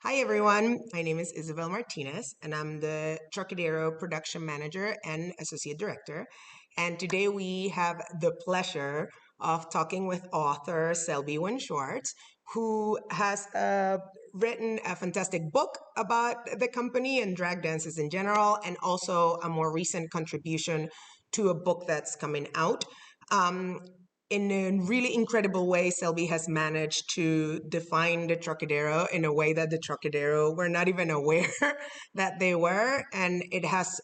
Hi, everyone. My name is Isabel Martinez, and I'm the Trocadero Production Manager and Associate Director. And today we have the pleasure of talking with author Selby Wynn Schwartz, who has written a fantastic book about the company and drag dances in general, and also a more recent contribution to a book that's coming out. Um, in a really incredible way, Selby has managed to define the Trocadero in a way that the Trocadero were not even aware that they were, and it has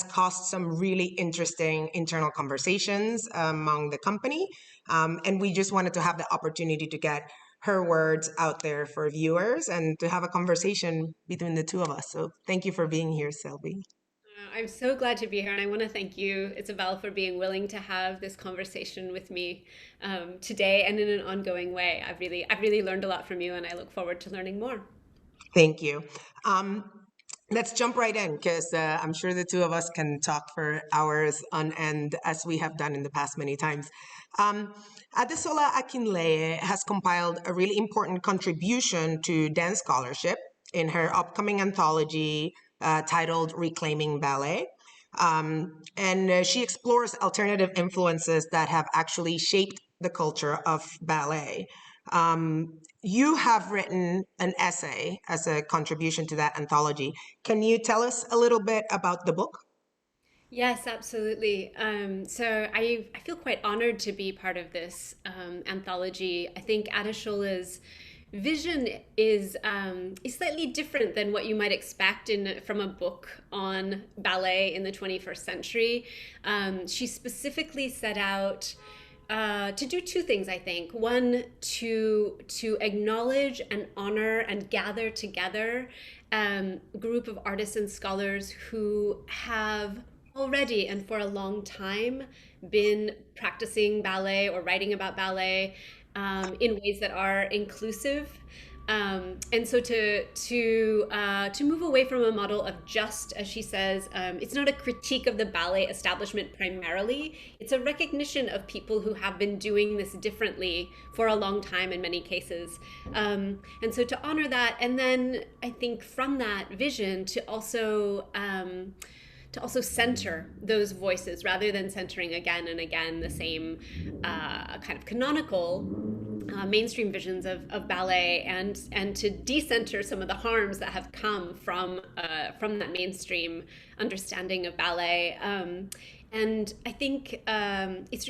caused some really interesting internal conversations among the company, and we just wanted to have the opportunity to get her words out there for viewers and to have a conversation between the two of us. So thank you for being here, Selby. I'm so glad to be here, and I want to thank you, Isabel, for being willing to have this conversation with me today and in an ongoing way. I've really learned a lot from you, and I look forward to learning more. Thank you. Um, let's jump right in because I'm sure the two of us can talk for hours on end, as we have done in the past many times. Um, Adesola Akinleye has compiled a really important contribution to dance scholarship in her upcoming anthology titled Reclaiming Ballet. And she explores alternative influences that have actually shaped the culture of ballet. You have written an essay as a contribution to that anthology. Can you tell us a little bit about the book? Yes, absolutely. So I feel quite honored to be part of this anthology. I think Adeshola's vision is slightly different than what you might expect from a book on ballet in the 21st century. She specifically set out to do two things, I think. One, to acknowledge and honor and gather together a group of artists and scholars who have already and for a long time been practicing ballet or writing about ballet in ways that are inclusive. And so to move away from a model of just, as she says, it's not a critique of the ballet establishment primarily. It's a recognition of people who have been doing this differently for a long time in many cases. And so to honor that, and then I think from that vision to also center those voices rather than centering again and again the same kind of canonical mainstream visions of ballet, and to decenter some of the harms that have come from that mainstream understanding of ballet. And I think it's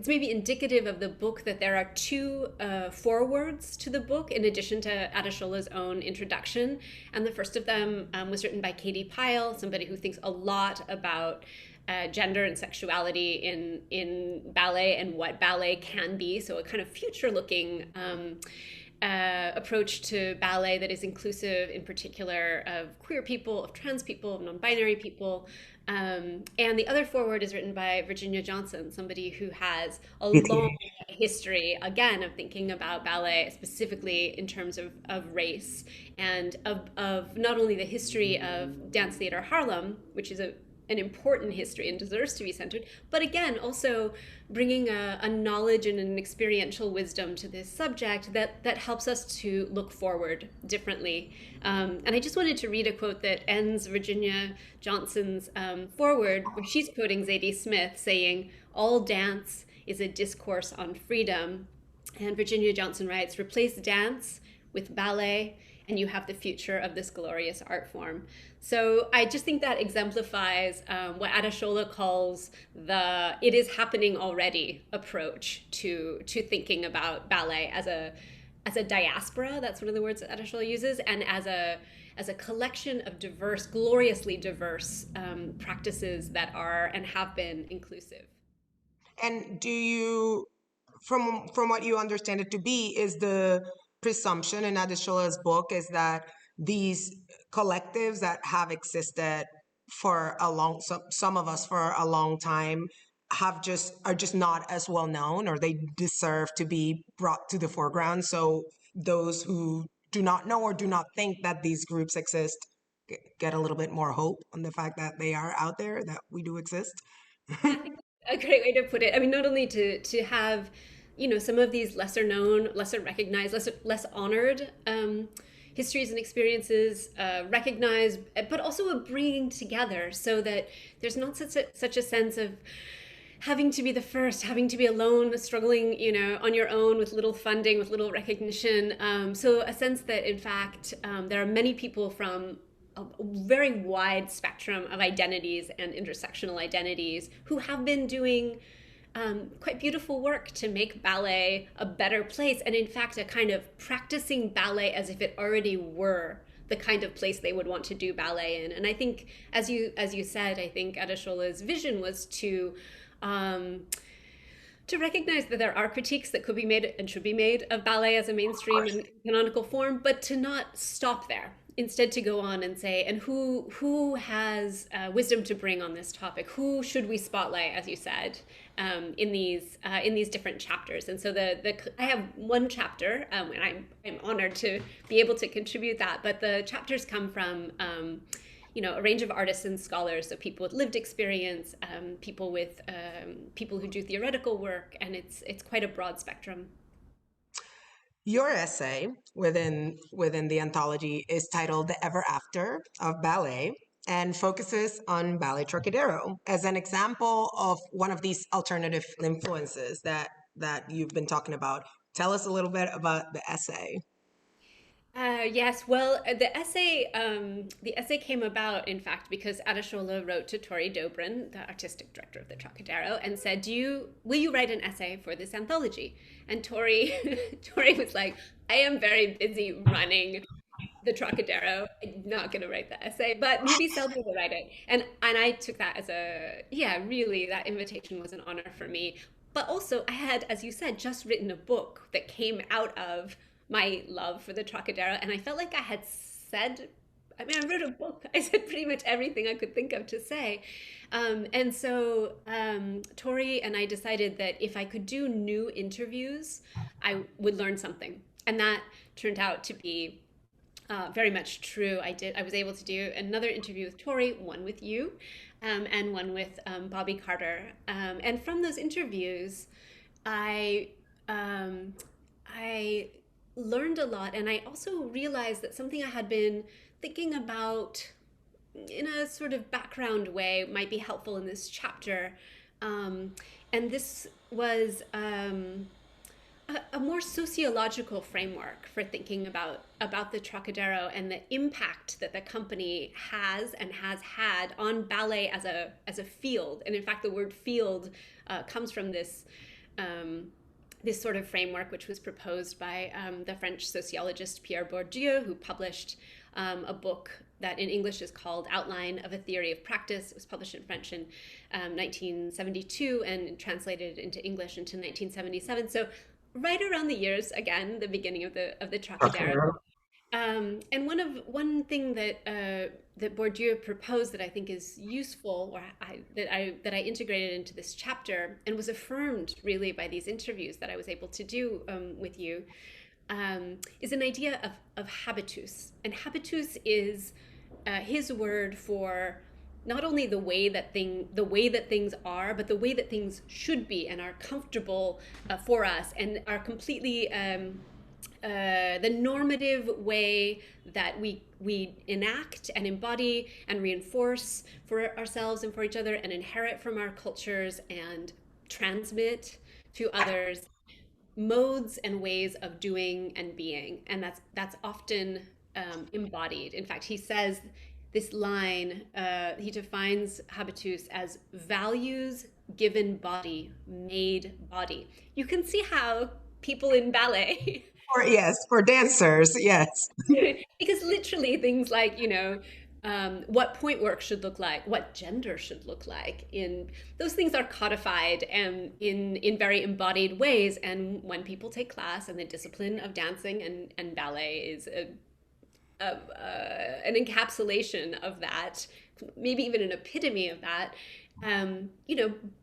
maybe indicative of the book that there are two forewords to the book in addition to Adeshola's own introduction. And the first of them was written by Katie Pyle, somebody who thinks a lot about gender and sexuality in ballet and what ballet can be. So a kind of future-looking approach to ballet that is inclusive, in particular, of queer people, of trans people, of non-binary people. And the other foreword is written by Virginia Johnson, somebody who has a long history, again, of thinking about ballet, specifically in terms of race and of not only the history of dance theater Harlem, which is an important history and deserves to be centered, but again, also bringing a knowledge and an experiential wisdom to this subject that helps us to look forward differently. And I just wanted to read a quote that ends Virginia Johnson's foreword, where she's quoting Zadie Smith saying, "All dance is a discourse on freedom." And Virginia Johnson writes, "Replace dance with ballet, and you have the future of this glorious art form." So I just think that exemplifies what Adeshola calls the "it is happening already" approach to thinking about ballet as a diaspora. That's one of the words that Adeshola uses, and as a collection of diverse, gloriously diverse practices that are and have been inclusive. And do you, from what you understand it to be, is the presumption in Adeshola's book is that these collectives that have existed for a long, some of us for a long time, are just not as well known, or they deserve to be brought to the foreground. So those who do not know or do not think that these groups exist get a little bit more hope on the fact that they are out there, that we do exist. I think a great way to put it. I mean, not only to have some of these lesser known, lesser recognized, less honored histories and experiences recognized, but also a bringing together so that there's not such a sense of having to be the first, having to be alone, struggling, on your own with little funding, with little recognition. So a sense that, in fact, there are many people from a very wide spectrum of identities and intersectional identities who have been doing quite beautiful work to make ballet a better place, and in fact, a kind of practicing ballet as if it already were the kind of place they would want to do ballet in. And I think, as you said, I think Adesola's vision was to recognize that there are critiques that could be made and should be made of ballet as a mainstream and canonical form, but to not stop there. Instead, to go on and say, and who has wisdom to bring on this topic? Who should we spotlight, as you said, in these different chapters? And so I have one chapter, and I'm honored to be able to contribute that. But the chapters come from a range of artists and scholars, so people with lived experience, people who do theoretical work, and it's quite a broad spectrum. Your essay within the anthology is titled The Ever After of Ballet and focuses on Ballet Trocadero as an example of one of these alternative influences that you've been talking about. Tell us a little bit about the essay. Yes, well, the essay came about, in fact, because Adesola wrote to Tori Dobrin, the artistic director of the Trocadero, and said, will you write an essay for this anthology? And Tori was like, I am very busy running the Trocadero. I'm not going to write the essay, but maybe Selby will write it. And I took that as really, that invitation was an honor for me. But also, I had, as you said, just written a book that came out of my love for the Trocadero, and I felt like I had said, I wrote a book. I said pretty much everything I could think of to say. And so Tori and I decided that if I could do new interviews, I would learn something. And that turned out to be very much true. I was able to do another interview with Tori, one with you, and one with Bobby Carter. And from those interviews, I learned a lot, and I also realized that something I had been thinking about in a sort of background way might be helpful in this chapter. And this was a more sociological framework for thinking about the Trocadero and the impact that the company has and has had on ballet as a field. And in fact, the word field comes from this sort of framework, which was proposed by the French sociologist Pierre Bourdieu, who published a book that in English is called Outline of a Theory of Practice. It was published in French in 1972 and translated into English into 1977. So right around the years, again, the beginning of the Trocadero. And one thing that Bourdieu proposed that I think is useful, or that I integrated into this chapter, and was affirmed really by these interviews that I was able to do with you, is an idea of habitus. And habitus is his word for not only the way that things are, but the way that things should be and are comfortable for us, and are completely the normative way that we enact and embody and reinforce for ourselves and for each other, and inherit from our cultures and transmit to others modes and ways of doing and being. And that's often embodied. In fact, he says this line, he defines habitus as values given body, made body. You can see how people in ballet For dancers, yes. because literally things like, what point work should look like, what gender should look like, in those things are codified and in very embodied ways. And when people take class, and the discipline of dancing and ballet is an encapsulation of that, maybe even an epitome of that,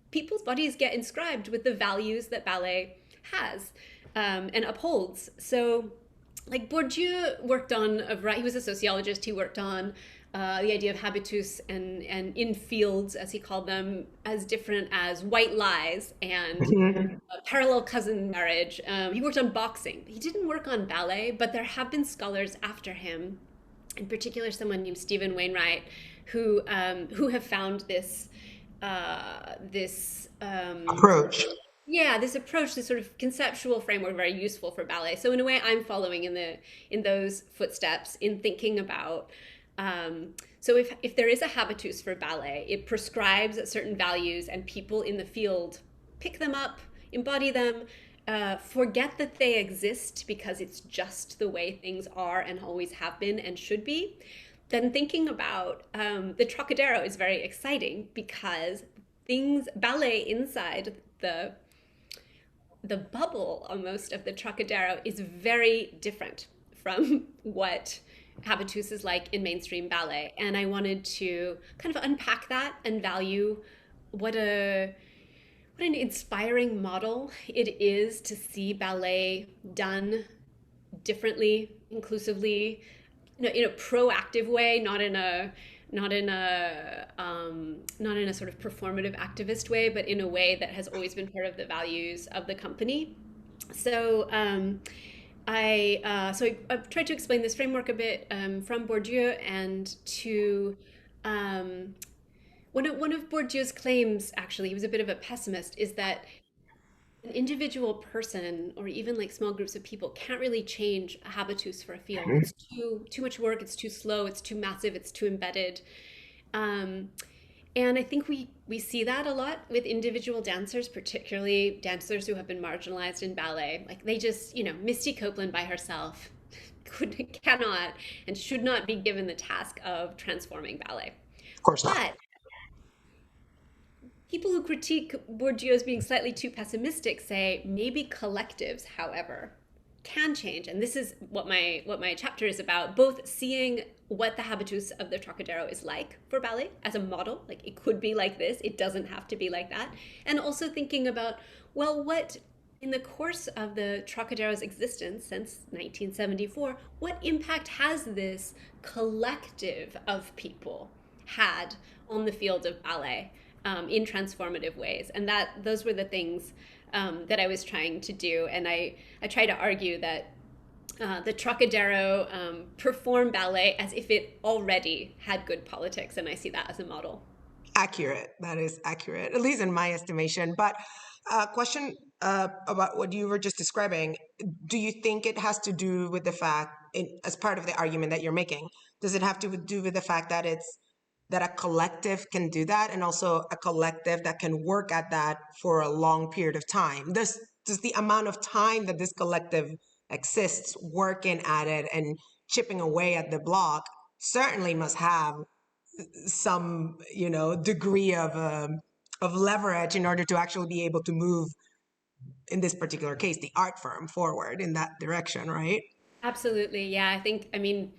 people's bodies get inscribed with the values that ballet has and upholds. So like Bourdieu worked on he was a sociologist. He worked on the idea of habitus and in fields, as he called them, as different as white lies and Mhm. parallel cousin marriage. He worked on boxing. He didn't work on ballet, but there have been scholars after him, in particular someone named Stephen Wainwright, who have found this Approach. yeah, this approach, this sort of conceptual framework, very useful for ballet. So in a way, I'm following in those footsteps in thinking about. So if there is a habitus for ballet, it prescribes certain values, and people in the field pick them up, embody them, forget that they exist because it's just the way things are and always have been and should be. Then thinking about the Trocadero is very exciting because ballet inside the bubble almost of the Trocadero is very different from what habitus is like in mainstream ballet. And I wanted to kind of unpack that and value what an inspiring model it is to see ballet done differently, inclusively, in a proactive way, not in a sort of performative activist way, but in a way that has always been part of the values of the company. So I've tried to explain this framework a bit from Bourdieu and to one of Bourdieu's claims. Actually, he was a bit of a pessimist. Is that an individual person or even like small groups of people can't really change a habitus for a field. It's too much work. It's too slow. It's too massive. It's too embedded. Um, and I think we see that a lot with individual dancers, particularly dancers who have been marginalized in ballet. Like they just, Misty Copeland by herself cannot and should not be given the task of transforming ballet. Of course not. But people who critique Bourdieu as being slightly too pessimistic say maybe collectives, however, can change. And this is what my chapter is about, both seeing what the habitus of the Trocadero is like for ballet as a model, like it could be like this, it doesn't have to be like that, and also thinking about, well, what in the course of the Trocadero's existence since 1974, what impact has this collective of people had on the field of ballet in transformative ways? And those were the things that I was trying to do. And I try to argue that the Trocadero performed ballet as if it already had good politics, and I see that as a model. Accurate. That is accurate, at least in my estimation. But question about what you were just describing. Do you think it has to do with the fact, as part of the argument that you're making, does it have to do with the fact that that a collective can do that, and also a collective that can work at that for a long period of time? Does the amount of time that this collective exists working at it and chipping away at the block certainly must have some degree of leverage in order to actually be able to move, in this particular case, the art firm forward in that direction, right? Absolutely, yeah. I mean,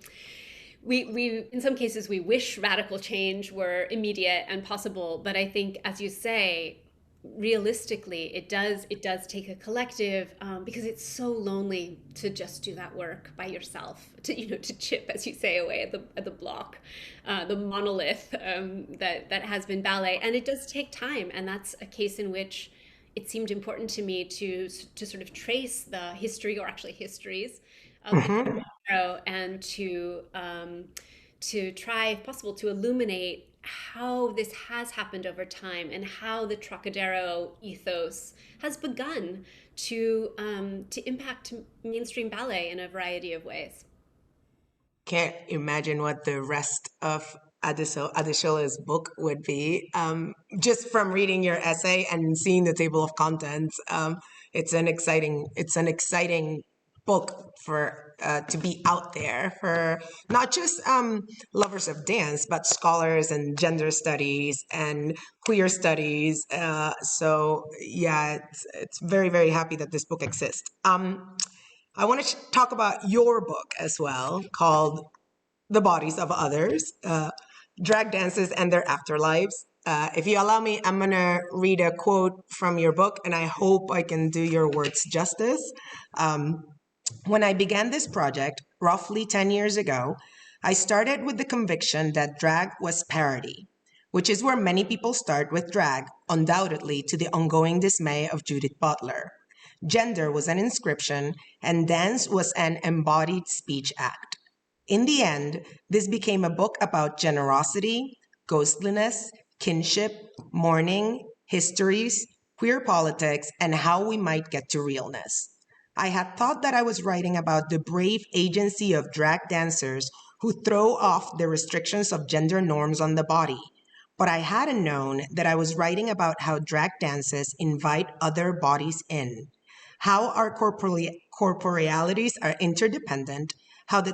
we in some cases we wish radical change were immediate and possible, but I think, as you say, realistically, it does take a collective, because it's so lonely to just do that work by yourself, to chip, as you say, away at the block, the monolith that has been ballet, and it does take time, and that's a case in which it seemed important to me to sort of trace the history, or actually histories, of the Hmm. Trocadero, and to try, if possible, to illuminate how this has happened over time and how the Trocadero ethos has begun to impact mainstream ballet in a variety of ways. Can't imagine what the rest of Adesola's book would be. Just from reading your essay and seeing the table of contents, it's an exciting book for to be out there for not just lovers of dance, but scholars and gender studies and queer studies. So yeah, it's very, very happy that this book exists. I want to talk about your book as well, called The Bodies of Others, Drag Dances and Their Afterlives. If you allow me, I'm going to read a quote from your book, and I hope I can do your words justice. Um, When I began this project, roughly 10 years ago, I started with the conviction that drag was parody, which is where many people start with drag, undoubtedly to the ongoing dismay of Judith Butler. Gender was an inscription, and dance was an embodied speech act. In the end, this became a book about generosity, ghostliness, kinship, mourning, histories, queer politics, and how we might get to realness. I had thought that I was writing about the brave agency of drag dancers who throw off the restrictions of gender norms on the body. But I hadn't known that I was writing about how drag dances invite other bodies in, how our corporealities are interdependent, how the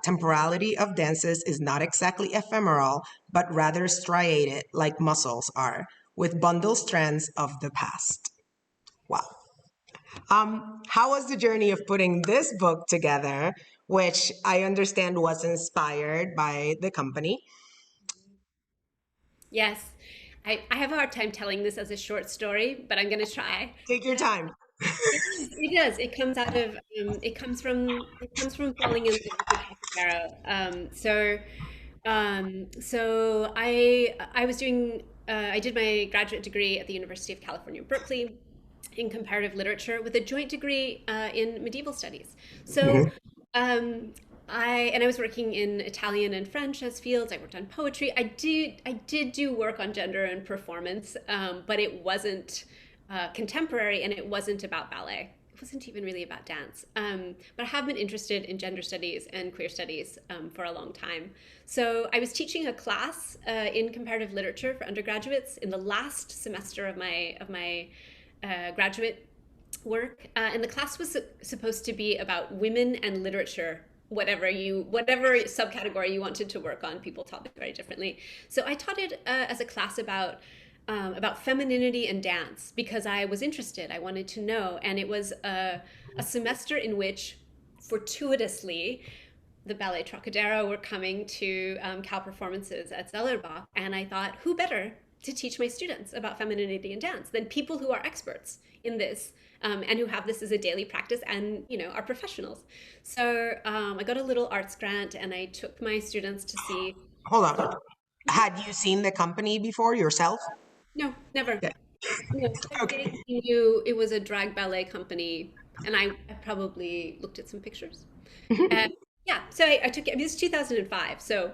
temporality of dances is not exactly ephemeral, but rather striated like muscles are, with bundled strands of the past. Wow. How was the journey of putting this book together, which I understand was inspired by the company? Yes, I have a hard time telling this as a short story, but I'm going to try. Take your time. It does. It does. It comes out of it comes from falling in love with the Trocadero. So I was doing I did my graduate degree at the University of California, Berkeley, in comparative literature with a joint degree in medieval studies. So Mhm. um, I was working in Italian and French as fields. I worked on poetry. I did do work on gender and performance, but it wasn't contemporary and it wasn't about ballet. It wasn't even really about dance. But I have been interested in gender studies and queer studies for a long time. So I was teaching a class in comparative literature for undergraduates in the last semester of my graduate work, and the class was supposed to be about women and literature. Whatever subcategory you wanted to work on, people taught it very differently. So I taught it as a class about femininity and dance because I was interested. I wanted to know, and it was a semester in which, fortuitously, the Ballet Trocadero were coming to Cal performances at Zellerbach, and I thought, who better to teach my students about femininity and dance than people who are experts in this, and who have this as a daily practice and are professionals. So I got a little arts grant, and I took my students to see. Hold on. Had you seen the company before yourself? No, never. Yeah. No, I Okay. knew it was a drag ballet company, and I probably looked at some pictures. Uh, yeah, so I took it. It was 2005, so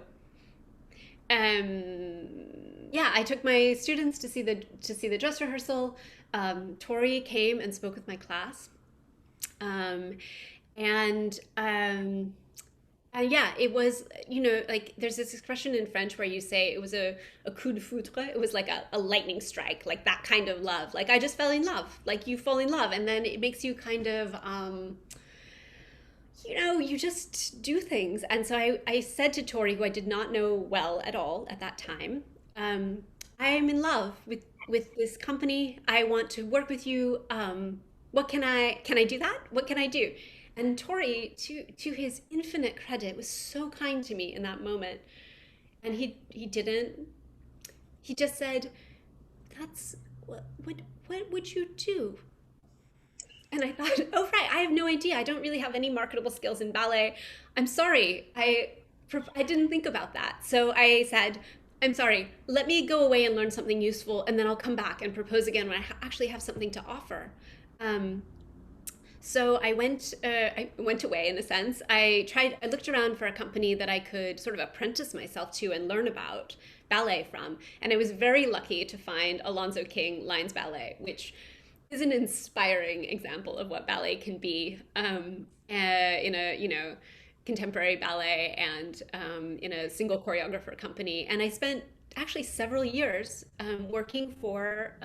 yeah, I took my students to see the dress rehearsal. Tori came and spoke with my class, um, and yeah, it was, like there's this expression in French where you say it was a coup de foudre. It was like a lightning strike, like that kind of love. Like I just fell in love, like you fall in love, and then it makes you kind of, you just do things. And so I said to Tori, who I did not know well at all at that time, I am in love with this company. I want to work with you. What can I do that? What can I do? And Tori, to his infinite credit, was so kind to me in that moment. And he didn't. He just said, "That's what would you do?" And I thought, oh, right, I have no idea. I don't really have any marketable skills in ballet. I'm sorry. I didn't think about that. So I said, I'm sorry. Let me go away and learn something useful, and then I'll come back and propose again when I actually have something to offer. Um, so I went away in a sense. I looked around for a company that I could sort of apprentice myself to and learn about ballet from. And I was very lucky to find Alonzo King Lines Ballet, which is an inspiring example of what ballet can be, in a contemporary ballet and in a single choreographer company. And I spent actually several years working for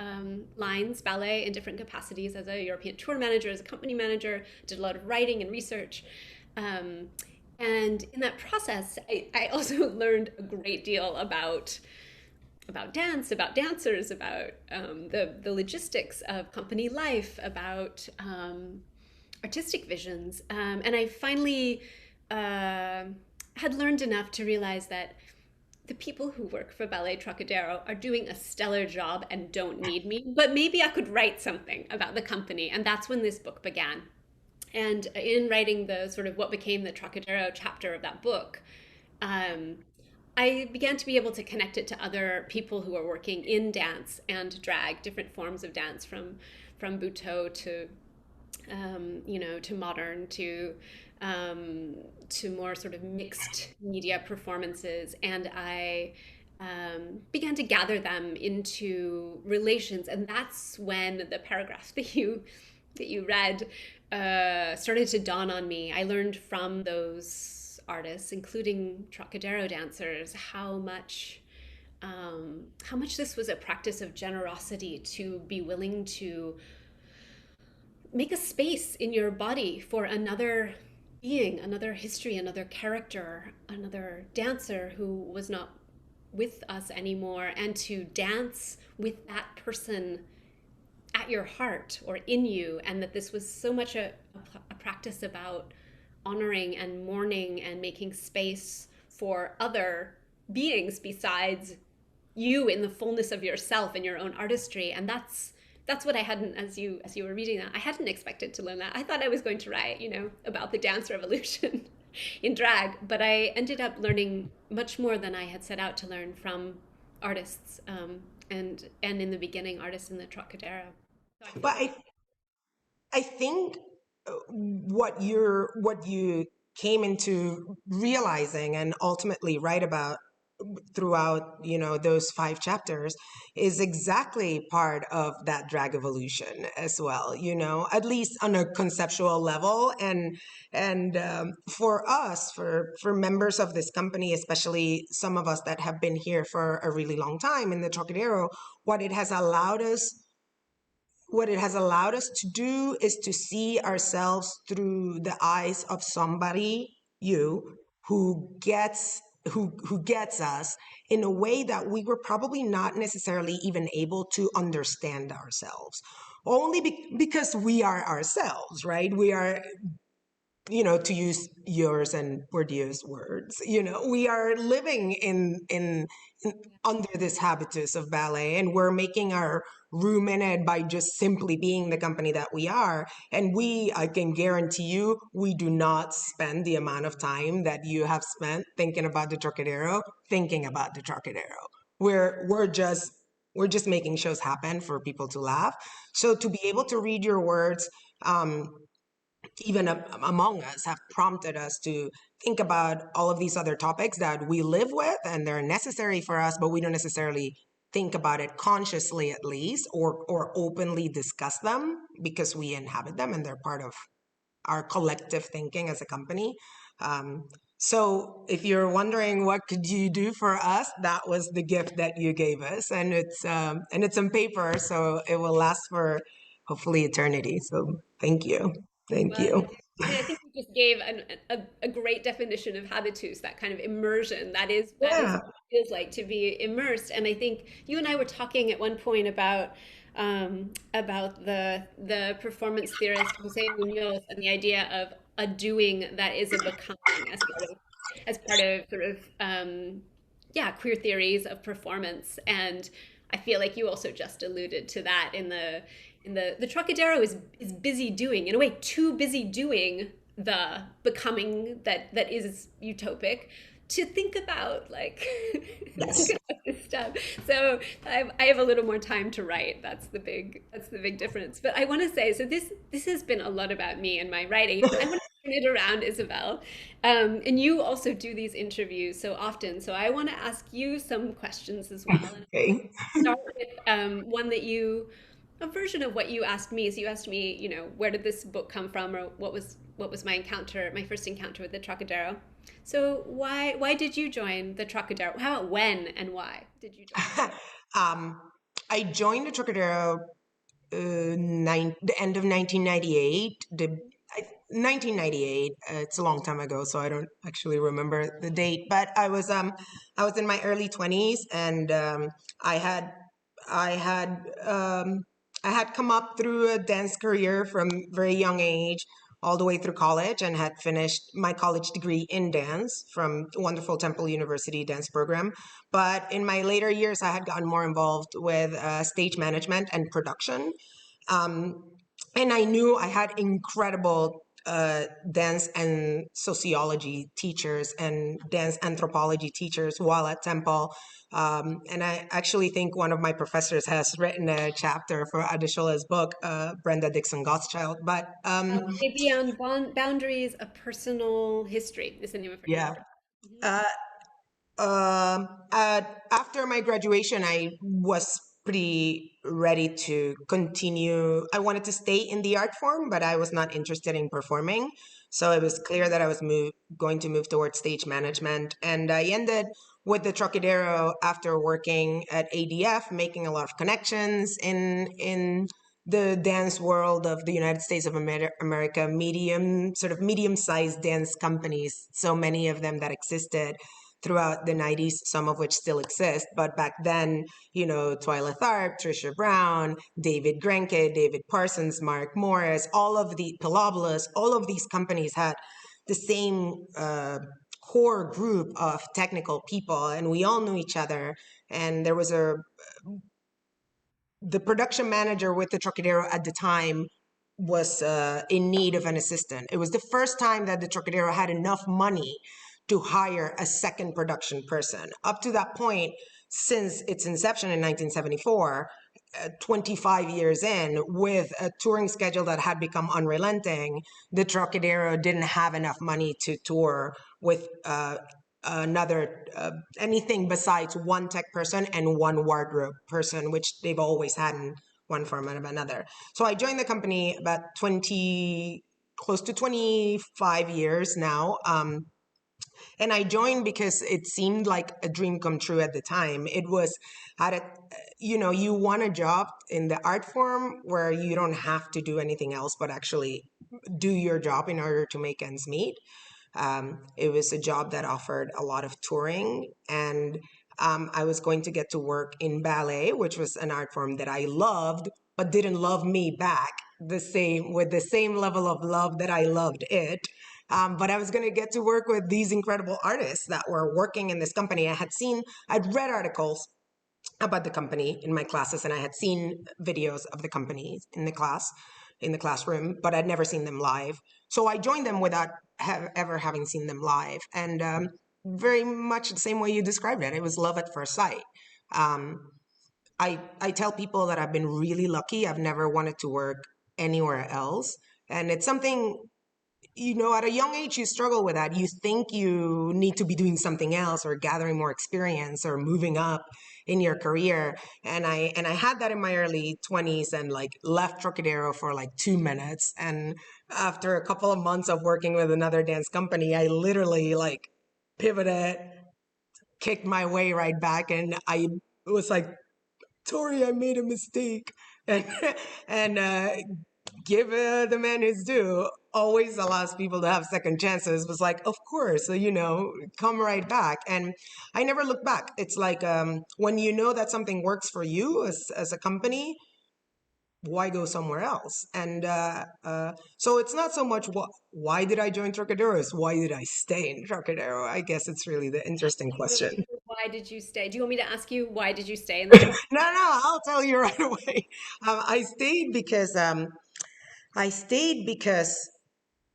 Lines Ballet in different capacities as a European tour manager, as a company manager, did a lot of writing and research. Um, and in that process, I also learned a great deal about dance, about dancers, about the logistics of company life, about artistic visions. And I finally had learned enough to realize that the people who work for Ballet Trocadero are doing a stellar job and don't need me, but maybe I could write something about the company. And that's when this book began. And in writing the sort of what became the Trocadero chapter of that book, um, I began to be able to connect it to other people who are working in dance and drag, different forms of dance, from butoh to modern to more sort of mixed media performances, and I began to gather them into relations, and that's when the paragraph that you read started to dawn on me. I learned from those artists, including Trocadero dancers, how much this was a practice of generosity, to be willing to make a space in your body for another being, another history, another character, another dancer who was not with us anymore, and to dance with that person at your heart or in you. And that this was so much a practice about honoring and mourning and making space for other beings besides you in the fullness of yourself and your own artistry. And that's what I hadn't, as you were reading that, I hadn't expected to learn that. I thought I was going to write, about the dance revolution in drag, but I ended up learning much more than I had set out to learn from artists, and in the beginning, artists in the Trocadero. So I feel But I think what you came into realizing and ultimately write about throughout, those 5 chapters is exactly part of that drag evolution as well, at least on a conceptual level. And for us, for members of this company, especially some of us that have been here for a really long time in the Trocadero, what it has allowed us to do is to see ourselves through the eyes of somebody, you, who gets us in a way that we were probably not necessarily even able to understand ourselves. Only because we are ourselves, right? We are, to use yours and Bourdieu's words, we are living in under this habitus of ballet, and we're making our room in it by just simply being the company that we are. And I can guarantee you, we do not spend the amount of time that you have spent thinking about the Trocadero, thinking about the Trocadero. We're just making shows happen for people to laugh. So to be able to read your words, um, even among us, have prompted us to think about all of these other topics that we live with and they're necessary for us, but we don't necessarily think about it consciously, at least, or openly discuss them because we inhabit them and they're part of our collective thinking as a company. Um, so if you're wondering what could you do for us, that was the gift that you gave us, and it's on paper, so it will last for hopefully eternity. So thank Well, you. I think you just gave a great definition of habitus, that kind of immersion. That is Yeah. what it is like to be immersed. And I think you and I were talking at one point about the performance theorist Jose Munoz and the idea of a doing that is a becoming, as part of sort of yeah, queer theories of performance. And I feel like you also just alluded to that in the Trocadero is busy doing, in a way, too busy doing the becoming that is utopic to think about, like, think Yes. about this stuff. So I have a little more time to write. That's the big difference. But I want to say, so this has been a lot about me and my writing. I want to turn it around, Isabel. And you also do these interviews so often. So I want to ask you some questions as well. And Okay. start with one a version of what you asked me. So you asked me, where did this book come from, or what was my first encounter with the Trocadero. So why did you join the Trocadero? How about when and why did you join? um, I joined the Trocadero the end of 1998. 1998. It's a long time ago, so I don't actually remember the date. But I was in my early 20s, and I had I had I had come up through a dance career from very young age, all the way through college, and had finished my college degree in dance from the wonderful Temple University dance program. But in my later years, I had gotten more involved with stage management and production. Um, and I knew I had incredible dance and sociology teachers and dance anthropology teachers while at Temple. And I actually think one of my professors has written a chapter for Adesola's book, Brenda Dixon Gottschalk. But Way Beyond Boundaries, A Personal History is the name of her yeah. chapter. Mhm. Uh, After my graduation, I was pretty ready to continue. I wanted to stay in the art form, but I was not interested in performing. So it was clear that I was going to move towards stage management. And I ended with the Trocadero after working at ADF, making a lot of connections in the dance world of the United States of America, medium-sized dance companies, so many of them that existed throughout the 90s, some of which still exist. But back then, Twyla Tharp, Trisha Brown, David Grenke, David Parsons, Mark Morris, all of the Pilobulus, all of these companies had the same core group of technical people, and we all knew each other. And there was the production manager with the Trocadero at the time was in need of an assistant. It was the first time that the Trocadero had enough money to hire a second production person. Up to that point, since its inception in 1974, 25 years in, with a touring schedule that had become unrelenting, the Trocadero didn't have enough money to tour with another anything besides one tech person and one wardrobe person, which they've always had in one form or another. So I joined the company about close to 25 years now. And I joined because it seemed like a dream come true at the time. It was you want a job in the art form where you don't have to do anything else but actually do your job in order to make ends meet. It was a job that offered a lot of touring, and I was going to get to work in ballet, which was an art form that I loved, but didn't love me back with the same level of love that I loved it. But I was going to get to work with these incredible artists that were working in this company. I'd read articles about the company in my classes, and I had seen videos of the company in the classroom, but I'd never seen them live. So I joined them without ever having seen them live, and very much the same way you described it. It was love at first sight. Um, I tell people that I've been really lucky. I've never wanted to work anywhere else, and it's something, at a young age, you struggle with that. You think you need to be doing something else or gathering more experience or moving up in your career. And I had that in my early 20s and like left Trocadero for like 2 minutes. And after a couple of months of working with another dance company, I literally like pivoted, kicked my way right back. And I was like, Tori, I made a mistake. And, and give the man his due, always allows people to have second chances. Was like, of course, come right back. And I never look back. It's like when you know that something works for you as a company, why go somewhere else? And so it's not so much why did I join Trocadero, it's why did I stay in Trocadero? I guess it's really the interesting question. Why did you stay? Do you want me to ask you why did you stay in the job? No, I'll tell you right away. I stayed because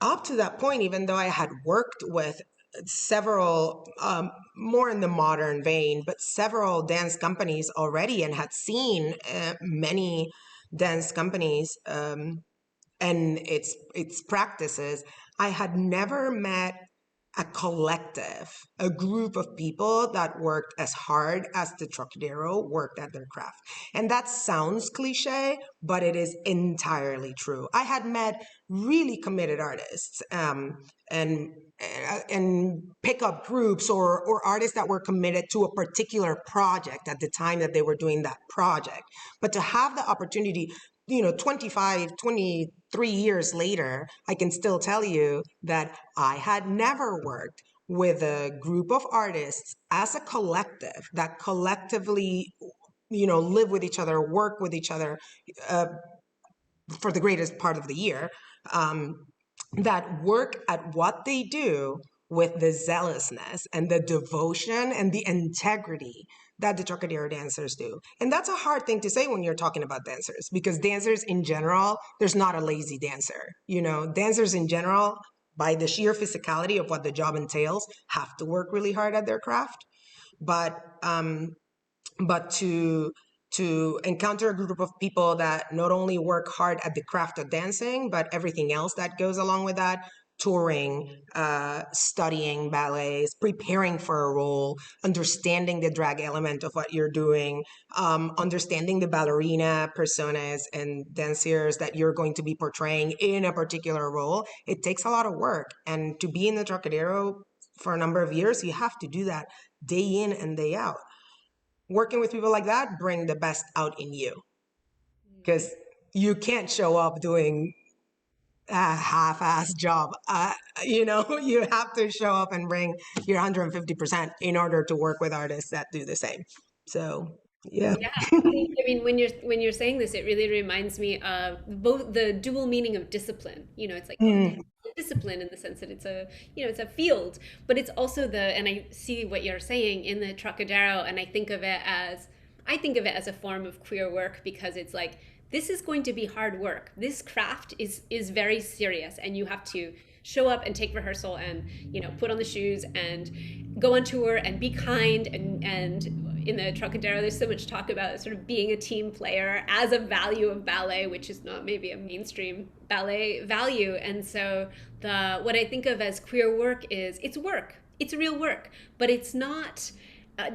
up to that point, even though I had worked with several, more in the modern vein, but several dance companies already and had seen many dance companies and its practices, I had never met a collective, a group of people that worked as hard as the Trocadero worked at their craft. And that sounds cliche, but it is entirely true. I had met really committed artists and pickup groups or artists that were committed to a particular project at the time that they were doing that project. But to have the opportunity, 25, 23 years later, I can still tell you that I had never worked with a group of artists as a collective that collectively, live with each other, work with each other uh, for the greatest part of the year, that work at what they do with the zealousness and the devotion and the integrity that the Trocadero dancers do. And that's a hard thing to say when you're talking about dancers, because dancers in general, there's not a lazy dancer. You know, dancers in general, by the sheer physicality of what the job entails, have to work really hard at their craft. But but to encounter a group of people that not only work hard at the craft of dancing, but everything else that goes along with that, touring, studying ballets, preparing for a role, understanding the drag element of what you're doing, understanding the ballerina personas and dancers that you're going to be portraying in a particular role. It takes a lot of work. And to be in the Trocadero for a number of years, you have to do that day in and day out. Working with people like that bring the best out in you, because you can't show up doing a half-ass job. You have to show up and bring your 150% in order to work with artists that do the same. So yeah. Yeah, I mean, when you're saying this, it really reminds me of both the dual meaning of discipline. You know, it's like Mm, discipline in the sense that it's a, you know, it's a field, but it's also and I see what you're saying in the Trocadero, and I think of it as a form of queer work, because it's like, this is going to be hard work. This craft is very serious, and you have to show up and take rehearsal and, you know, put on the shoes and go on tour and be kind, and in the Trocadero there's so much talk about sort of being a team player as a value of ballet, which is not maybe a mainstream ballet value. And so what I think of as queer work is, it's work, it's real work, but it's not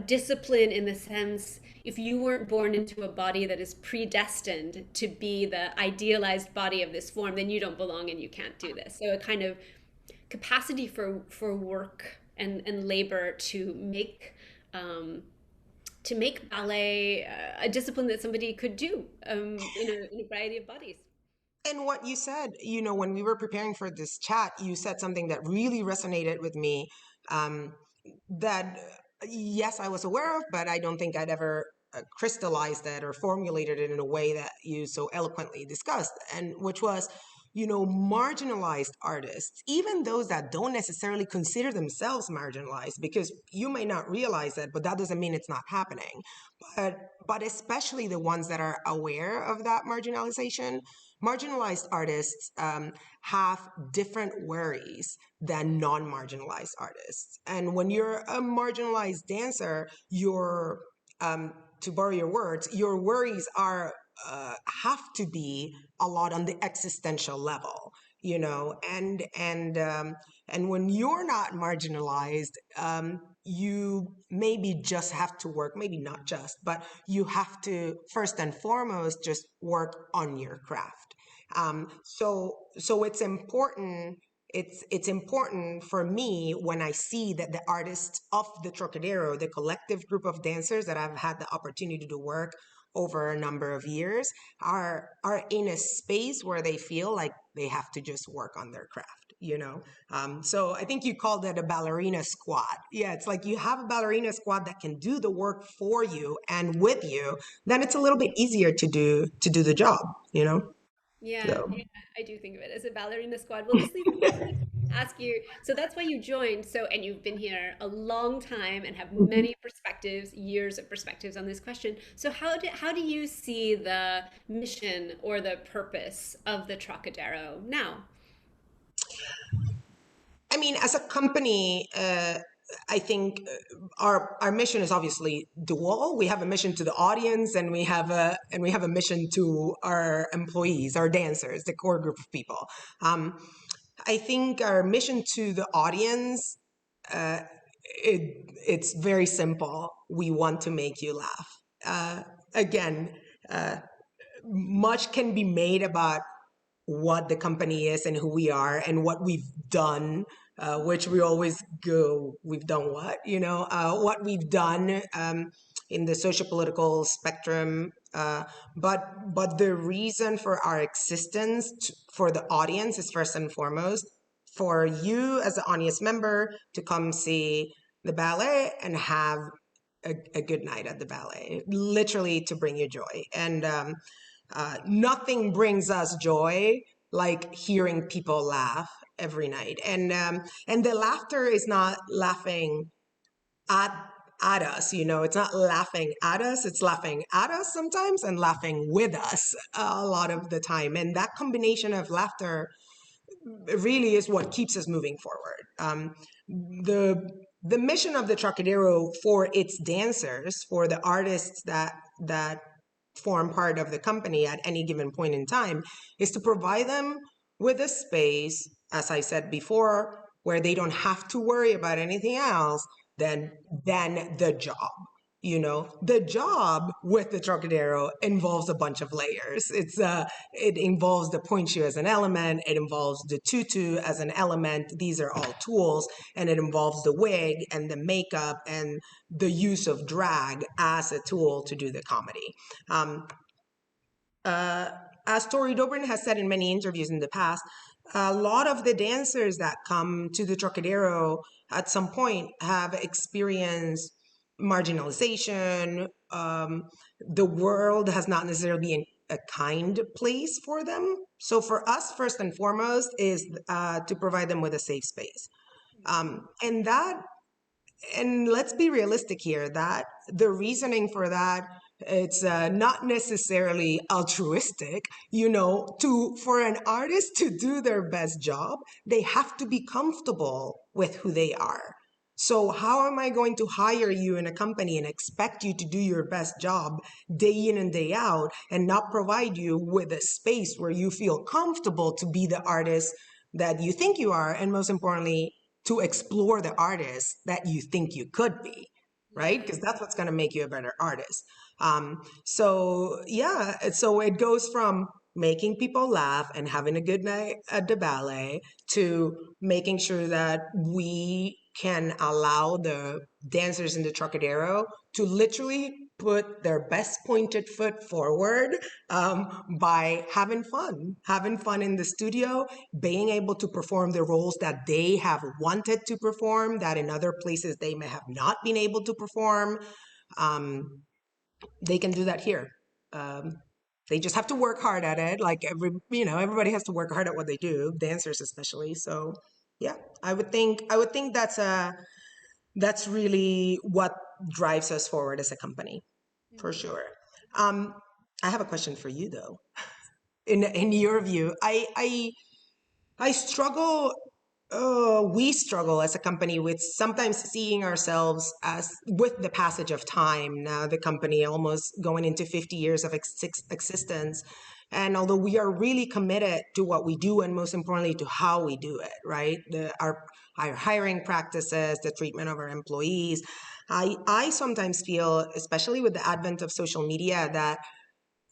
discipline in the sense, if you weren't born into a body that is predestined to be the idealized body of this form, then you don't belong and you can't do this. So a kind of capacity for work and labor to make ballet a discipline that somebody could do in a variety of bodies. and what you said, when we were preparing for this chat, you said something that really resonated with me, that yes, I was aware of, but I don't think I'd ever crystallized it or formulated it in a way that you so eloquently discussed, and which was, marginalized artists, even those that don't necessarily consider themselves marginalized, because you may not realize it, but that doesn't mean it's not happening. But especially the ones that are aware of that marginalization, marginalized artists have different worries than non-marginalized artists. And when you're a marginalized dancer, to borrow your words, your worries have to be a lot on the existential level, and when you're not marginalized, you maybe just have to work, maybe not just, but you have to first and foremost just work on your craft. So it's important. It's important for me when I see that the artists of the Trocadero, the collective group of dancers that I've had the opportunity to work over a number of years, are in a space where they feel like they have to just work on their craft. So I think you called it a ballerina squad. Yeah, it's like you have a ballerina squad that can do the work for you and with you, then it's a little bit easier to do the job. Yeah, So yeah, I do think of it as a ballerina squad. Well, this leads me to ask you. So that's why you joined. So, and you've been here a long time and have many perspectives, years of perspectives on this question. So, how do you see the mission or the purpose of the Trocadero now? I mean, as a company, I think our mission is obviously dual. We have a mission to the audience, and we have a mission to our employees, our dancers, the core group of people. I think our mission to the audience, uh, it's very simple. We want to make you laugh. Again, uh, much can be made about what the company is and who we are and what we've done, which we always go, we've done what we've done in the socio-political spectrum. But the reason for our existence for the audience is first and foremost for you as an audience member to come see the ballet and have a good night at the ballet, literally to bring you joy. And nothing brings us joy like hearing people laugh every night. And the laughter is not laughing at at us, it's not laughing at us, it's laughing at us sometimes and laughing with us a lot of the time. And that combination of laughter really is what keeps us moving forward. The mission of the Trocadero for its dancers, for the artists that form part of the company at any given point in time, is to provide them with a space, as I said before, where they don't have to worry about anything else than the job. The job with the Trocadero involves a bunch of layers. It involves the point shoe as an element. It involves the tutu as an element. These are all tools, and it involves the wig and the makeup and the use of drag as a tool to do the comedy. As Tori Dobrin has said in many interviews in the past, a lot of the dancers that come to the Trocadero at some point have experienced marginalization. The world has not necessarily been a kind place for them. So for us, first and foremost, is to provide them with a safe space. And let's be realistic here, that the reasoning for that, it's not necessarily altruistic. For an artist to do their best job, they have to be comfortable with who they are. So how am I going to hire you in a company and expect you to do your best job day in and day out and not provide you with a space where you feel comfortable to be the artist that you think you are, and most importantly, to explore the artist that you think you could be, right? Because that's what's going to make you a better artist. So it goes from making people laugh and having a good night at the ballet to making sure that we can allow the dancers in the Trocadero to literally put their best pointed foot forward by having fun in the studio, being able to perform the roles that they have wanted to perform, that in other places they may have not been able to perform. They can do that here. They just have to work hard at it. Like everybody has to work hard at what they do, dancers especially. So yeah, I would think that's really what drives us forward as a company, for sure. I have a question for you though. In your view, I struggle. We struggle as a company with sometimes seeing ourselves as, with the passage of time, now the company almost going into 50 years of existence. And although we are really committed to what we do, and most importantly to how we do it, right? Our hiring practices, the treatment of our employees. I sometimes feel, especially with the advent of social media, that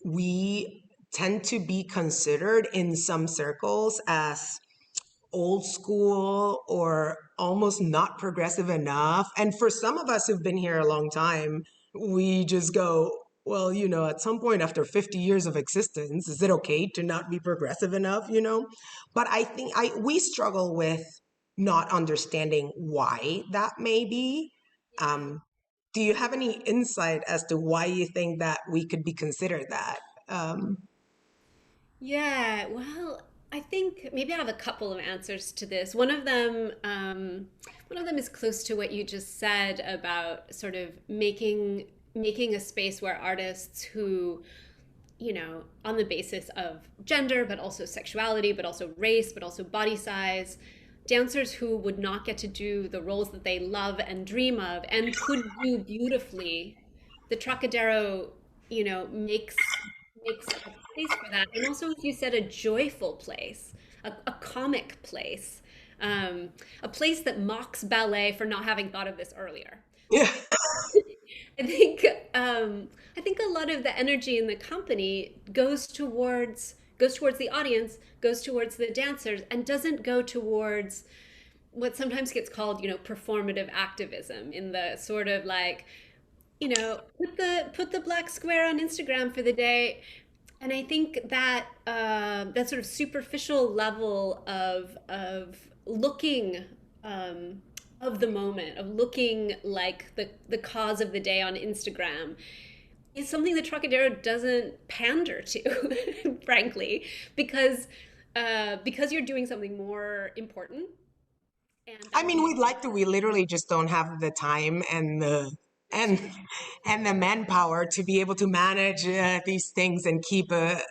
we tend to be considered in some circles as old school or almost not progressive enough. And for some of us who've been here a long time, we just go, well, at some point after 50 years of existence, is it okay to not be progressive enough, But I think we struggle with not understanding why that may be. Do you have any insight as to why you think that we could be considered that? Yeah, well, I think maybe I have a couple of answers to this. One of them is close to what you just said about sort of making a space where artists who, on the basis of gender, but also sexuality, but also race, but also body size, dancers who would not get to do the roles that they love and dream of and could do beautifully. The Trocadero, makes a place for that. And also, as you said, a joyful place, a comic place, a place that mocks ballet for not having thought of this earlier. Yeah. I think I think a lot of the energy in the company goes towards the audience, goes towards the dancers, and doesn't go towards what sometimes gets called, performative activism, in the sort of like, put the black square on Instagram for the day. And I think that that sort of superficial level of looking of the moment, of looking like the cause of the day on Instagram, is something that Trocadero doesn't pander to, frankly, because because you're doing something more important, and I that mean, means we'd like to. We literally just don't have the time and and the manpower to be able to manage these things and keep a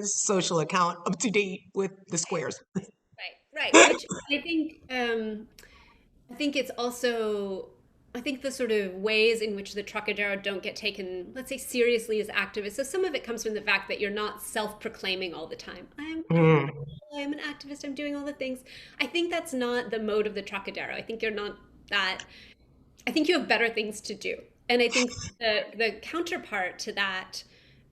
social account up to date with the squares. right. Which I think it's also, I think the sort of ways in which the Trocadero don't get taken, let's say, seriously as activists. So some of it comes from the fact that you're not self-proclaiming all the time. Mm, I'm an activist. I'm doing all the things. I think that's not the mode of the Trocadero. I think you're not that. I think you have better things to do. And I think the counterpart to that,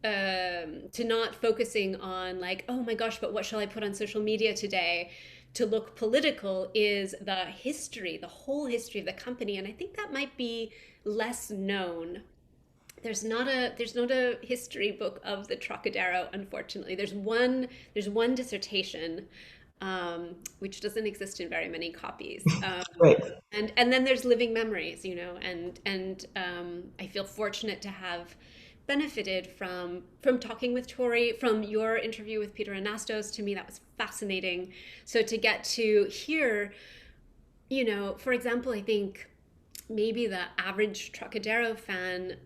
to not focusing on like, oh my gosh, but what shall I put on social media today to look political, is the history, the whole history of the company. And I think that might be less known. There's not a history book of the Trocadero, unfortunately. There's one dissertation, which doesn't exist in very many copies. right. And then there's living memories, and I feel fortunate to have benefited from talking with Tori, from your interview with Peter Anastos. To me, that was fascinating. So to get to hear, for example, I think maybe the average Trocadero fan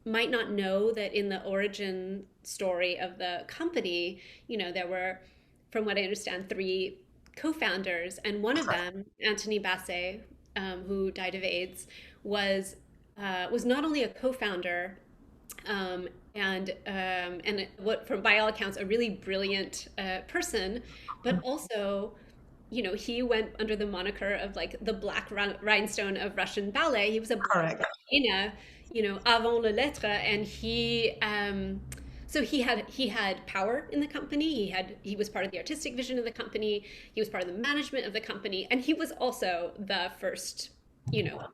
might not know that in the origin story of the company, there were, from what I understand, three co-founders, and one of them, Anthony Basset, who died of AIDS, was not only a co-founder, and what, from by all accounts, a really brilliant person, but also, he went under the moniker of like the Black Rhinestone of Russian ballet. He was a black Correct. ballerina, avant le lettre, and so he had power in the company. He was part of the artistic vision of the company. He was part of the management of the company, and he was also the first,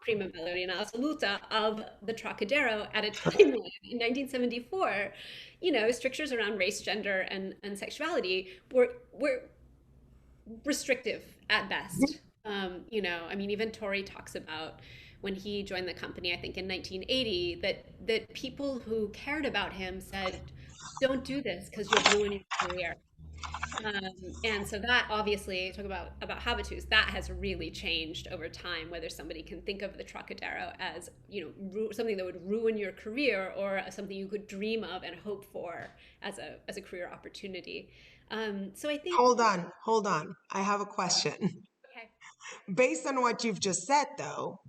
prima ballerina assoluta of the Trocadero at a time when, in 1974, strictures around race, gender, and sexuality were restrictive at best. I mean, even Tori talks about when he joined the company, I think in 1980, that people who cared about him said, "Don't do this because you'll ruin your career." And so that, obviously, talk about habitus, that has really changed over time. Whether somebody can think of the Trocadero as something that would ruin your career, or something you could dream of and hope for as a career opportunity. So I think, Hold on. I have a question. okay. Based on what you've just said, though,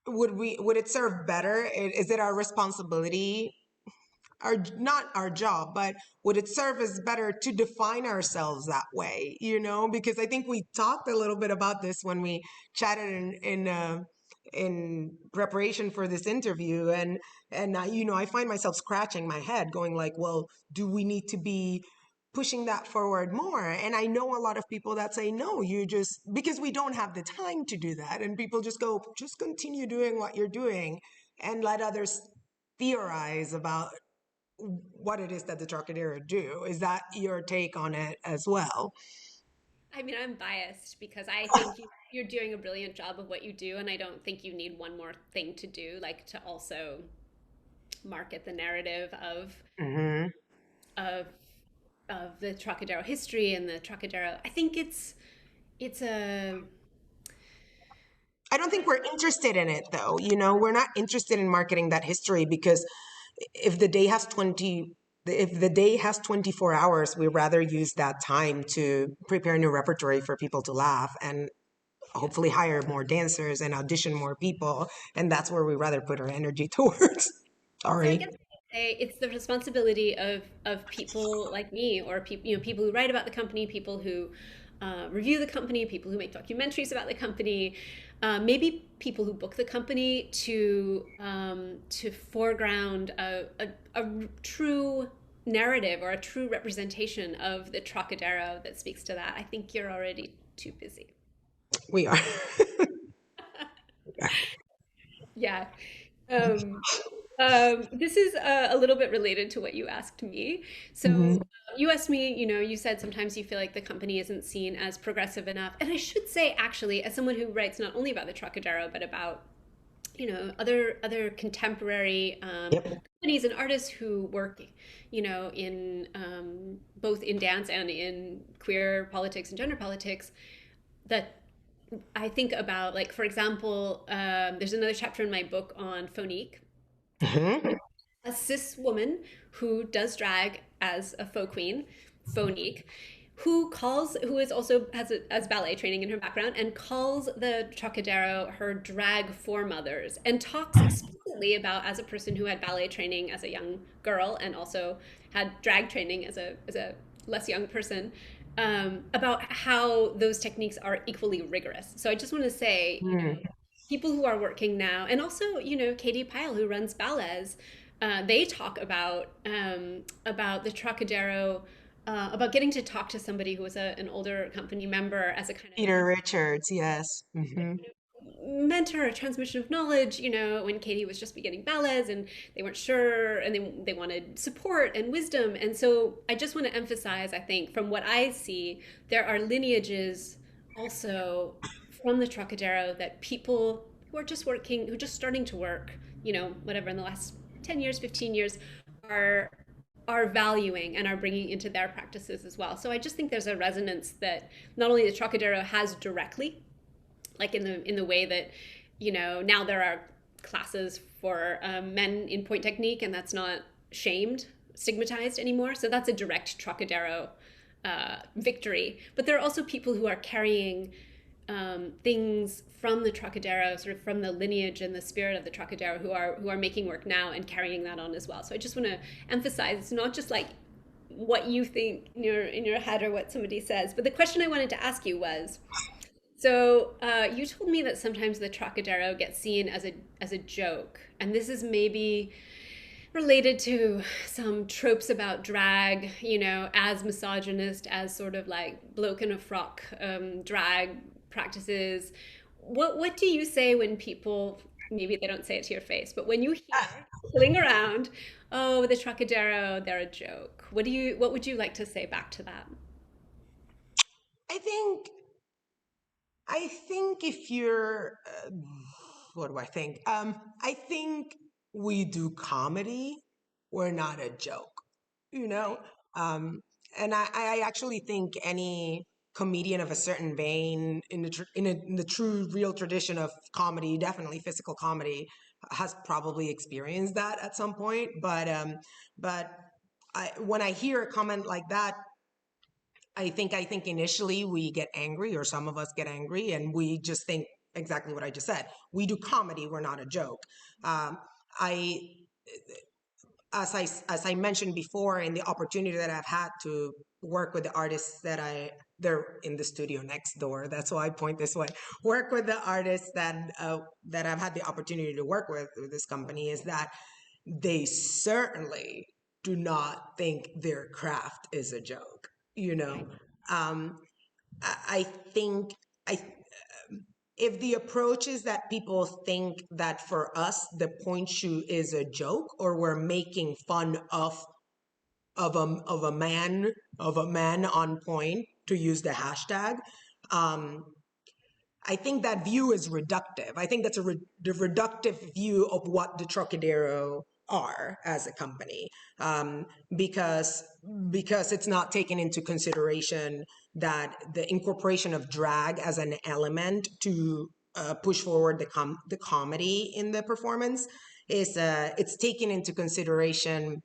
would it serve better? Is it our responsibility, our not our job, but would it serve us better to define ourselves that way? Because I think we talked a little bit about this when we chatted in preparation for this interview, and I find myself scratching my head, going like, well, do we need to be pushing that forward more? And I know a lot of people that say no, you just, because we don't have the time to do that, and people just go, just continue doing what you're doing and let others theorize about what it is that the Trocadero do. Is that your take on it as well? I mean, I'm biased because I think you're doing a brilliant job of what you do, and I don't think you need one more thing to do, like to also market the narrative Hmm. of of the Trocadero history and the Trocadero. I think it's a I don't think we're interested in it, though. We're not interested in marketing that history, because if the day has 20 if the day has 24 hours, we rather use that time to prepare new repertory for people to laugh and hopefully hire more dancers and audition more people, and that's where we rather put our energy towards. So I Sorry. guess I'd say it's the responsibility of people like me, or people who write about the company, people who review the company, people who make documentaries about the company, maybe people who book the company, to foreground a true narrative or a true representation of the Trocadero that speaks to that. I think you're already too busy. We are. Yeah. Um, this is a little bit related to what you asked me. So Mhm. you asked me, you said sometimes you feel like the company isn't seen as progressive enough. And I should say, actually, as someone who writes not only about the Trocadero, but about other contemporary Yep. companies and artists who work, in both in dance and in queer politics and gender politics, that I think about, like, for example, there's another chapter in my book on phonique, Hmm. a cis woman who does drag as a faux queen, phonique, who is also has ballet training in her background, and calls the Trocadero her drag foremothers, and talks explicitly about, as a person who had ballet training as a young girl and also had drag training as a less young person, about how those techniques are equally rigorous. So I just want to say, people who are working now, and also, Katie Pyle, who runs ballets, they talk about the Trocadero, about getting to talk to somebody who was an older company member as a kind of Peter Richards, yes. Hmm. mentor, a transmission of knowledge, when Katie was just beginning ballets and they weren't sure, and they wanted support and wisdom. And so I just want to emphasize, I think, from what I see, there are lineages also from the Trocadero that people who are just working, who are just starting to work, whatever, in the last 10 years, 15 years, are are valuing and are bringing into their practices as well. So I just think there's a resonance that not only the Trocadero has directly, like in the way that, now there are classes for men in point technique, and that's not shamed, stigmatized anymore. So that's a direct Trocadero victory. But there are also people who are carrying things from the Trocadero, sort of from the lineage and the spirit of the Trocadero, who are making work now and carrying that on as well. So I just want to emphasize, it's not just like what you think in your head or what somebody says. But the question I wanted to ask you was, so you told me that sometimes the Trocadero gets seen as a joke, and this is maybe related to some tropes about drag, as misogynist as sort of like bloke in a frock drag practices. What do you say when people, maybe they don't say it to your face, but when you hear pulling around, oh, the Trocadero, they're a joke. What would you like to say back to that? I think I think if you're, what do I think? I think we do comedy. We're not a joke, you know? Um, and I actually think any comedian of a certain vein in the true, real tradition of comedy, definitely physical comedy, has probably experienced that at some point. But when I hear a comment like that, I think initially we get angry, or some of us get angry, and we just think exactly what I just said. We do comedy, we're not a joke. Um, I as I mentioned before, in the opportunity that I've had to work with the artists they're in the studio next door. That's why I point this way. Work with the artists that I've had the opportunity to work with this company, is that they certainly do not think their craft is a joke. You know, um, I think I if the approach is that people think that for us the point shoe is a joke, or we're making fun of a man on point, to use the hashtag, um, I think that view is reductive. I think that's the reductive view of what the Trocadero are as a company, um, because because it's not taken into consideration that the incorporation of drag as an element to push forward the comedy in the performance is it's taken into consideration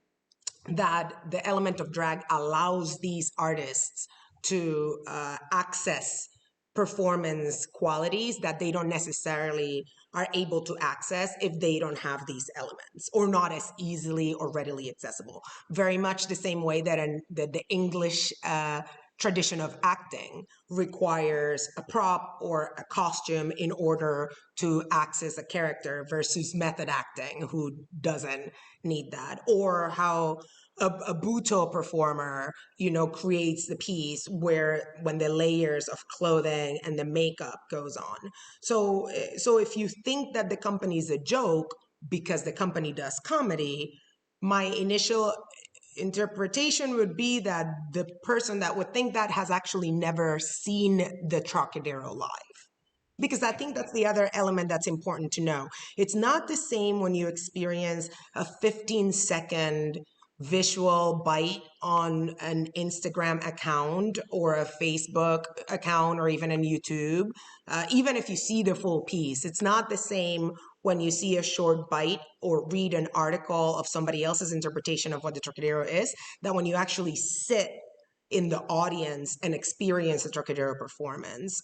that the element of drag allows these artists to access performance qualities that they don't necessarily are able to access if they don't have these elements, or not as easily or readily accessible. Very much the same way that the English tradition of acting requires a prop or a costume in order to access a character, versus method acting, who doesn't need that. Or how a Buto performer, creates the piece where when the layers of clothing and the makeup goes on. So if you think that the company is a joke because the company does comedy, my initial interpretation would be that the person that would think that has actually never seen the Trocadero live. Because I think that's the other element that's important to know. It's not the same when you experience a 15-second visual bite on an Instagram account or a Facebook account or even on YouTube. Even if you see the full piece, it's not the same when you see a short bite or read an article of somebody else's interpretation of what the Trocadero is, that when you actually sit in the audience and experience a Trocadero performance.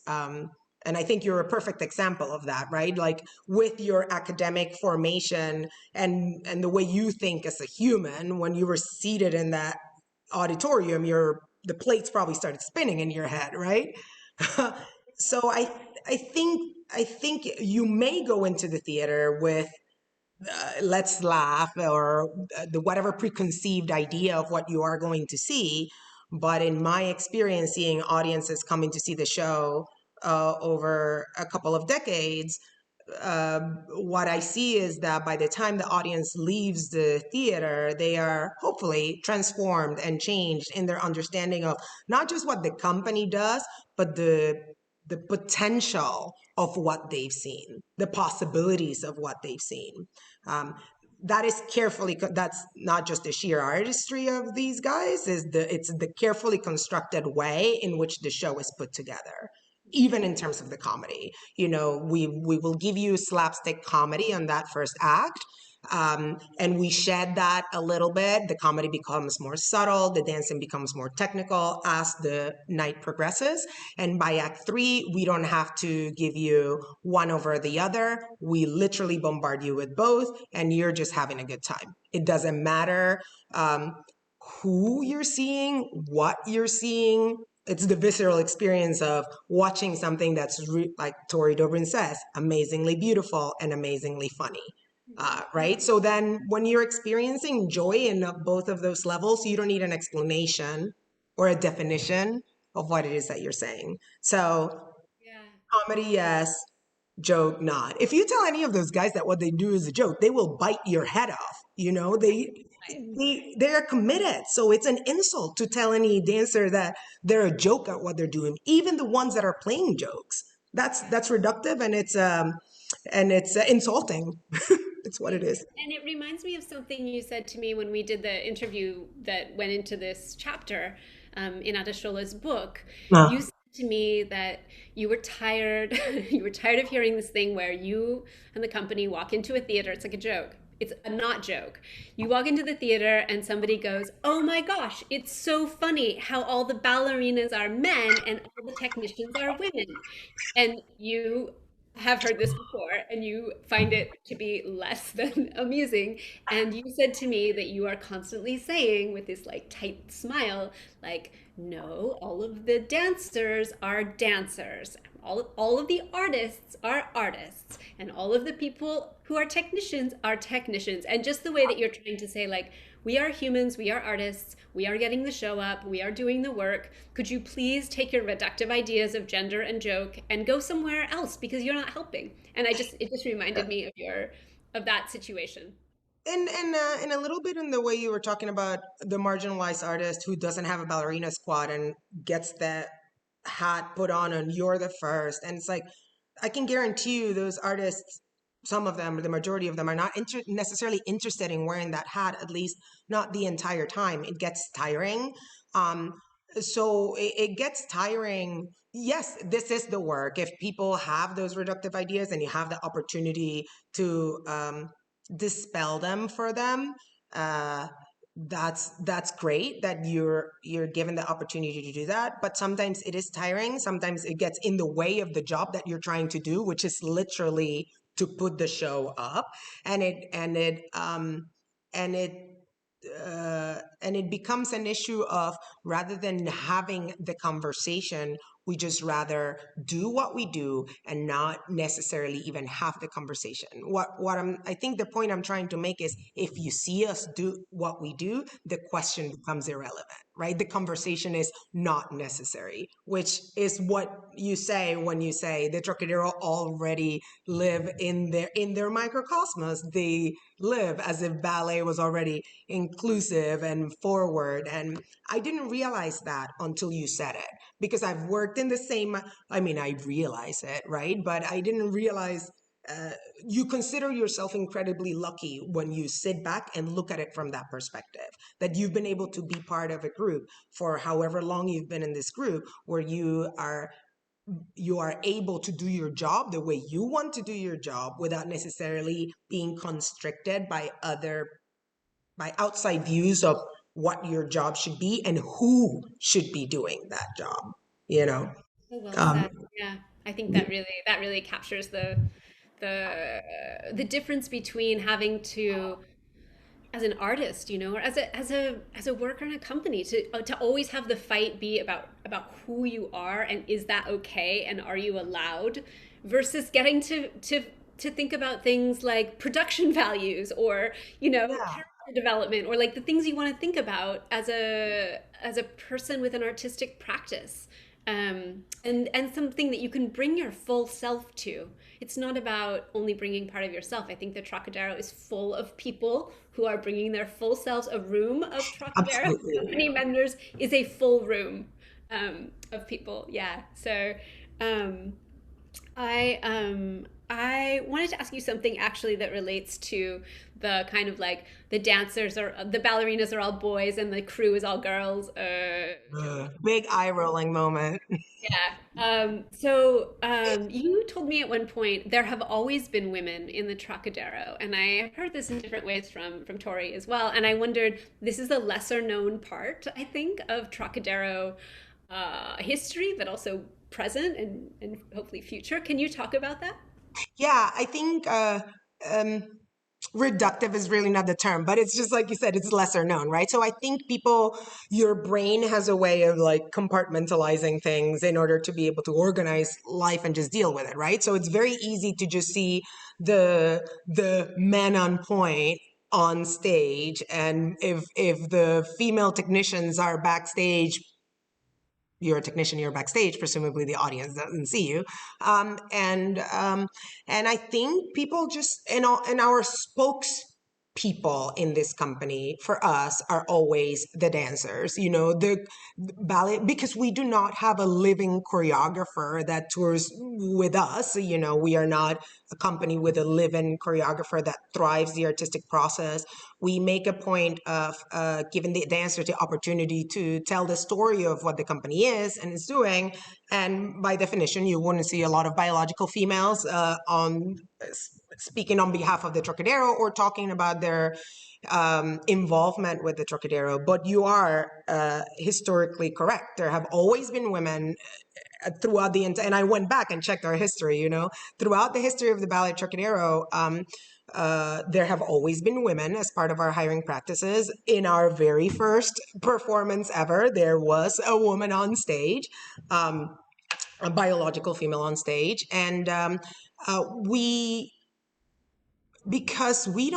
And I think you're a perfect example of that, right? Like with your academic formation and the way you think as a human, when you were seated in that auditorium, the plates probably started spinning in your head, right? So I think you may go into the theater with let's laugh or the whatever preconceived idea of what you are going to see. But in my experience, seeing audiences coming to see the show over a couple of decades, what I see is that by the time the audience leaves the theater, they are hopefully transformed and changed in their understanding of not just what the company does, but the potential of what they've seen, the possibilities of what they've seen. Um, that is carefully, that's not just the sheer artistry of these guys, it's the carefully constructed way in which the show is put together, even in terms of the comedy. You know, we will give you slapstick comedy on that first act, and we shed that a little bit. The comedy becomes more subtle, the dancing becomes more technical as the night progresses. And by act three, we don't have to give you one over the other. We literally bombard you with both, and you're just having a good time. It doesn't matter who you're seeing, what you're seeing. It's the visceral experience of watching something that's like Tori Dobrin says, amazingly beautiful and amazingly funny. Right? So then when you're experiencing joy in both of those levels, you don't need an explanation or a definition of what it is that you're saying. So Yeah. comedy, yes, joke, not. If you tell any of those guys that what they do is a joke, they will bite your head off. You know, Right. they are committed. So it's an insult to tell any dancer that they're a joke at what they're doing, even the ones that are playing jokes. That's reductive and it's insulting. It's what it is. And it reminds me of something you said to me when we did the interview that went into this chapter in Adesola's book. Uh, You said to me that you were tired, you were tired of hearing this thing where you and the company walk into a theater. It's like a joke. It's a not joke. You walk into the theater and somebody goes, "Oh my gosh, it's so funny how all the ballerinas are men and all the technicians are women." And you have heard this before and you find it to be less than amusing. And you said to me that you are constantly saying with this like tight smile, like, no, all of the dancers are dancers. All of the artists are artists. And all of the people who are technicians. And just the way that you're trying to say, like, we are humans, we are artists, we are getting the show up, we are doing the work. Could you please take your reductive ideas of gender and joke and go somewhere else because you're not helping? And it just reminded me of of that situation. and a little bit in the way you were talking about the marginalized artist who doesn't have a ballerina squad and gets that hat put on and you're the first. And it's like, I can guarantee you those artists, some of them, or the majority of them, are not necessarily interested in wearing that hat, at least not the entire time. It gets tiring. Um, so it gets tiring. Yes, this is the work. If people have those reductive ideas and you have the opportunity to dispel them for them, uh, that's great that you're given the opportunity to do that. But sometimes it is tiring. Sometimes it gets in the way of the job that you're trying to do, which is literally to put the show up. And it and it and it uh, and it becomes an issue of, rather than having the conversation, we just rather do what we do and not necessarily even have the conversation. I think the point I'm trying to make is, if you see us do what we do, the question becomes irrelevant, right? The conversation is not necessary, which is what you say when you say the Trocadero already live in their microcosmos. They live as if ballet was already inclusive and forward. And I didn't realize that until you said it, because I've worked in the same, I mean, I realize it, right? But I didn't realize uh, you consider yourself incredibly lucky when you sit back and look at it from that perspective, that you've been able to be part of a group for however long you've been in this group, where you are able to do your job the way you want to do your job without necessarily being constricted by outside views of what your job should be and who should be doing that job, you know. So well um, said. Yeah, I think that really captures the the difference between having to, as an artist, you know, or as a worker in a company, to always have the fight be about who you are and is that okay and are you allowed, versus getting to think about things like production values, or you know, yeah, character development, or like the things you want to think about as a person with an artistic practice, and something that you can bring your full self to. It's not about only bringing part of yourself. I think the Trocadero is full of people who are bringing their full selves. A room of Trocadero absolutely. company members is a full room, of people. Yeah. So um, I wanted to ask you something actually that relates to the kind of like the dancers, or the ballerinas are all boys and the crew is all girls. Big eye rolling moment. Yeah. You told me at one point there have always been women in the Trocadero, and I have heard this in different ways from Tori as well. And I wondered, this is a lesser known part, I think, of Trocadero history, but also present and hopefully future. Can you talk about that? Yeah, I think um, reductive is really not the term, but it's just like you said, it's lesser known, right? So I think your brain has a way of like compartmentalizing things in order to be able to organize life and just deal with it, right? So it's very easy to just see the men on point on stage, and if the female technicians are backstage, you're a technician, you're backstage, presumably the audience doesn't see you. And I think people just, and our spokes people in this company for us are always the dancers, you know, the ballet, because we do not have a living choreographer that tours with us. You know, we are not a company with a living choreographer that thrives the artistic process. We make a point of giving the dancer the opportunity to tell the story of what the company is and is doing. And by definition, you wouldn't see a lot of biological females on speaking on behalf of the Trocadero or talking about their involvement with the Trocadero. But you are historically correct. There have always been women throughout the and I went back and checked our history. You know, throughout the history of the Ballet Trocadero, there have always been women as part of our hiring practices. In our very first performance ever, there was a woman on stage, a biological female on stage, and we because we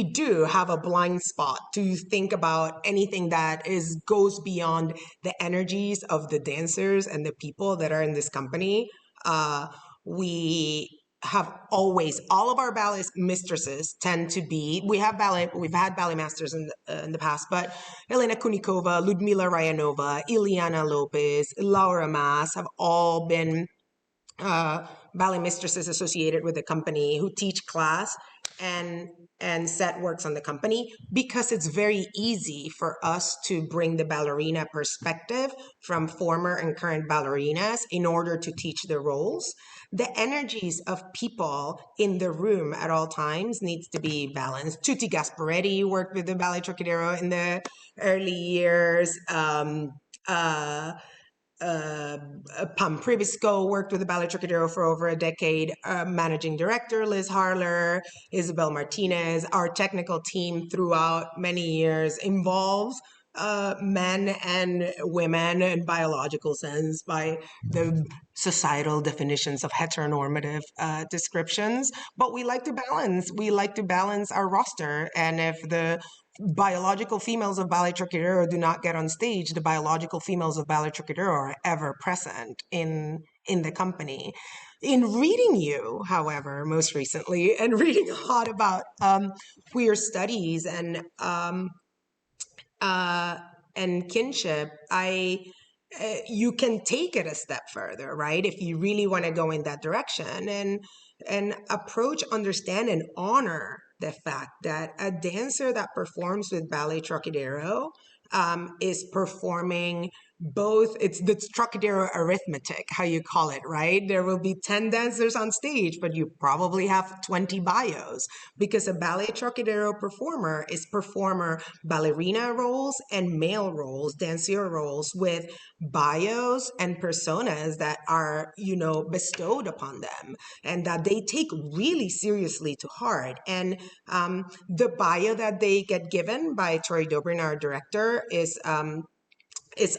do have a blind spot to think about anything that is goes beyond the energies of the dancers and the people that are in this company. We have always, all of our ballet mistresses tend to be, we've had ballet masters in the past, but Elena Kunikova, Ludmila Rayanova, Ileana Lopez, Laura Mas have all been uh, ballet mistresses associated with the company who teach class and set works on the company, because it's very easy for us to bring the ballerina perspective from former and current ballerinas in order to teach the roles. The energies of people in the room at all times needs to be balanced. Tutti Gasparetti worked with the Ballet Trocadero in the early years. Uh, uh, Pam Pribisco worked with the Ballet Trocadero for over a decade. Managing director Liz Harler, Isabel Martinez. Our technical team throughout many years involves men and women in biological sense by the societal definitions of heteronormative descriptions. But we like to balance. We like to balance our roster, and if the biological females of Ballet Trocadero do not get on stage, the biological females of Ballet Trocadero are ever present in the company. In reading you, however, most recently, and reading a lot about queer studies uh, and kinship, you can take it a step further, right? If you really want to go in that direction and approach, understand, and honor the fact that a dancer that performs with Ballet Trocadero is performing both. It's the Trocadero arithmetic, how you call it, right? There will be 10 dancers on stage, but you probably have 20 bios, because a Ballet Trocadero performer is performer ballerina roles and male roles, dancier roles, with bios and personas that are, bestowed upon them and that they take really seriously to heart. And the bio that they get given by Tori Dobrin, our director, is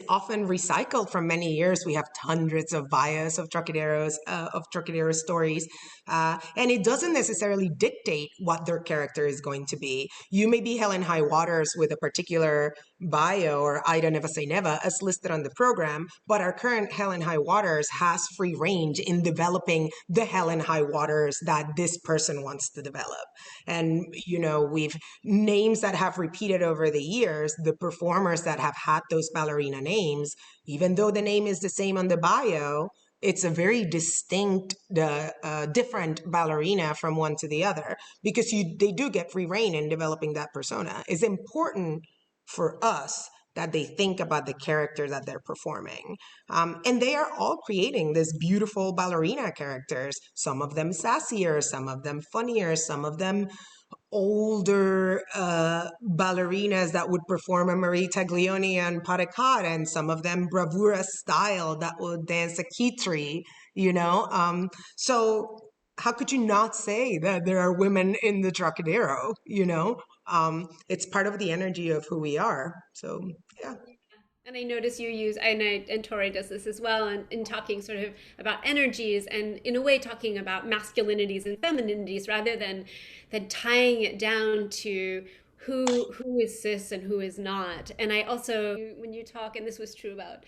often recycled from many years. We have hundreds of bios of Trocadero stories, and it doesn't necessarily dictate what their character is going to be. You may be Helen High Waters with a particular bio, or Ida Never Say Never as listed on the program, but our current Helen High Waters has free range in developing the Helen High Waters that this person wants to develop. And, we've names that have repeated over the years, the performers that have had those ballerina names, even though the name is the same on the bio, it's a very distinct, different ballerina from one to the other, because they do get free reign in developing that persona. It's important for us that they think about the character that they're performing. And they are all creating this beautiful ballerina characters, some of them sassier, some of them funnier, some of them older ballerinas that would perform a Marie Taglioni and pas de quatre, and some of them bravura style that would dance a kitri, So how could you not say that there are women in the Trocadero, It's part of the energy of who we are. So, yeah. And I notice you use, and Tori does this as well, in talking sort of about energies and in a way talking about masculinities and femininities rather than tying it down to who is cis and who is not. And I also, when you talk, and this was true about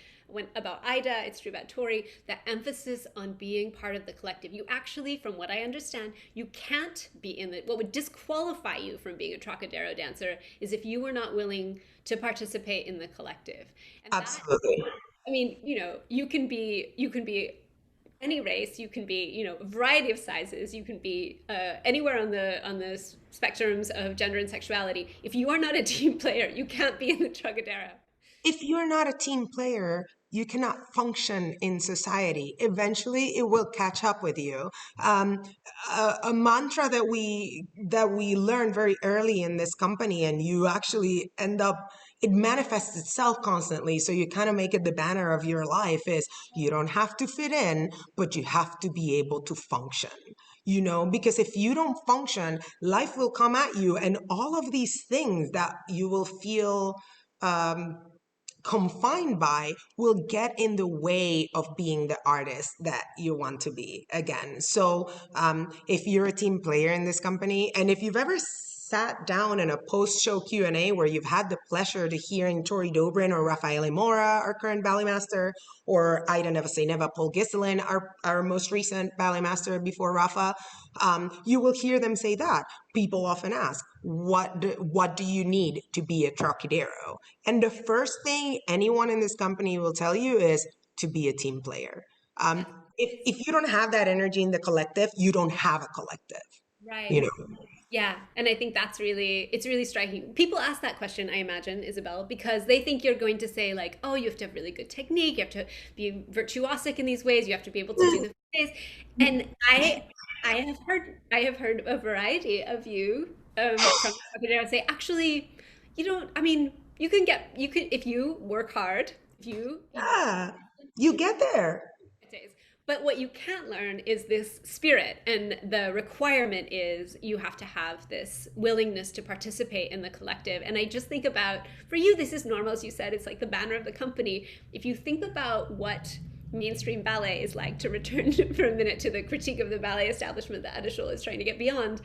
Ida, it's true about Tori, that emphasis on being part of the collective. You actually, from what I understand, you can't be what would disqualify you from being a Trocadero dancer is if you were not willing to participate in the collective. And absolutely. I mean, you can be any race, you can be, a variety of sizes, you can be anywhere on the spectrums of gender and sexuality. If you are not a team player, you can't be in the Trocadero. If you're not a team player, you cannot function in society. Eventually, it will catch up with you. A mantra that we learn very early in this company, and you actually it manifests itself constantly. So you kind of make it the banner of your life is you don't have to fit in, but you have to be able to function. Because if you don't function, life will come at you, and all of these things that you will feel confined by will get in the way of being the artist that you want to be again. So if you're a team player in this company, and if you've ever sat down in a post-show Q&A where you've had the pleasure to hearing Tori Dobrin or Raffaele Mora, our current ballet master, or Ida Never Say Never, Paul Giselin, our most recent ballet master before Rafa, you will hear them say that. People often ask, what do you need to be a Trocadero? And the first thing anyone in this company will tell you is to be a team player. If you don't have that energy in the collective, you don't have a collective. Right. Yeah, and I think it's really striking. People ask that question, I imagine, Isabel, because they think you're going to say like, oh, you have to have really good technique, you have to be virtuosic in these ways, you have to be able to do the phase. And I have heard a variety of you from Trocadero say, actually, you don't. I mean, you can if you work hard, you get there. But what you can't learn is this spirit, and the requirement is you have to have this willingness to participate in the collective. And I just think about, for you, this is normal, as you said, it's like the banner of the company. If you think about what mainstream ballet is like, to return for a minute to the critique of the ballet establishment that Adesola is trying to get beyond,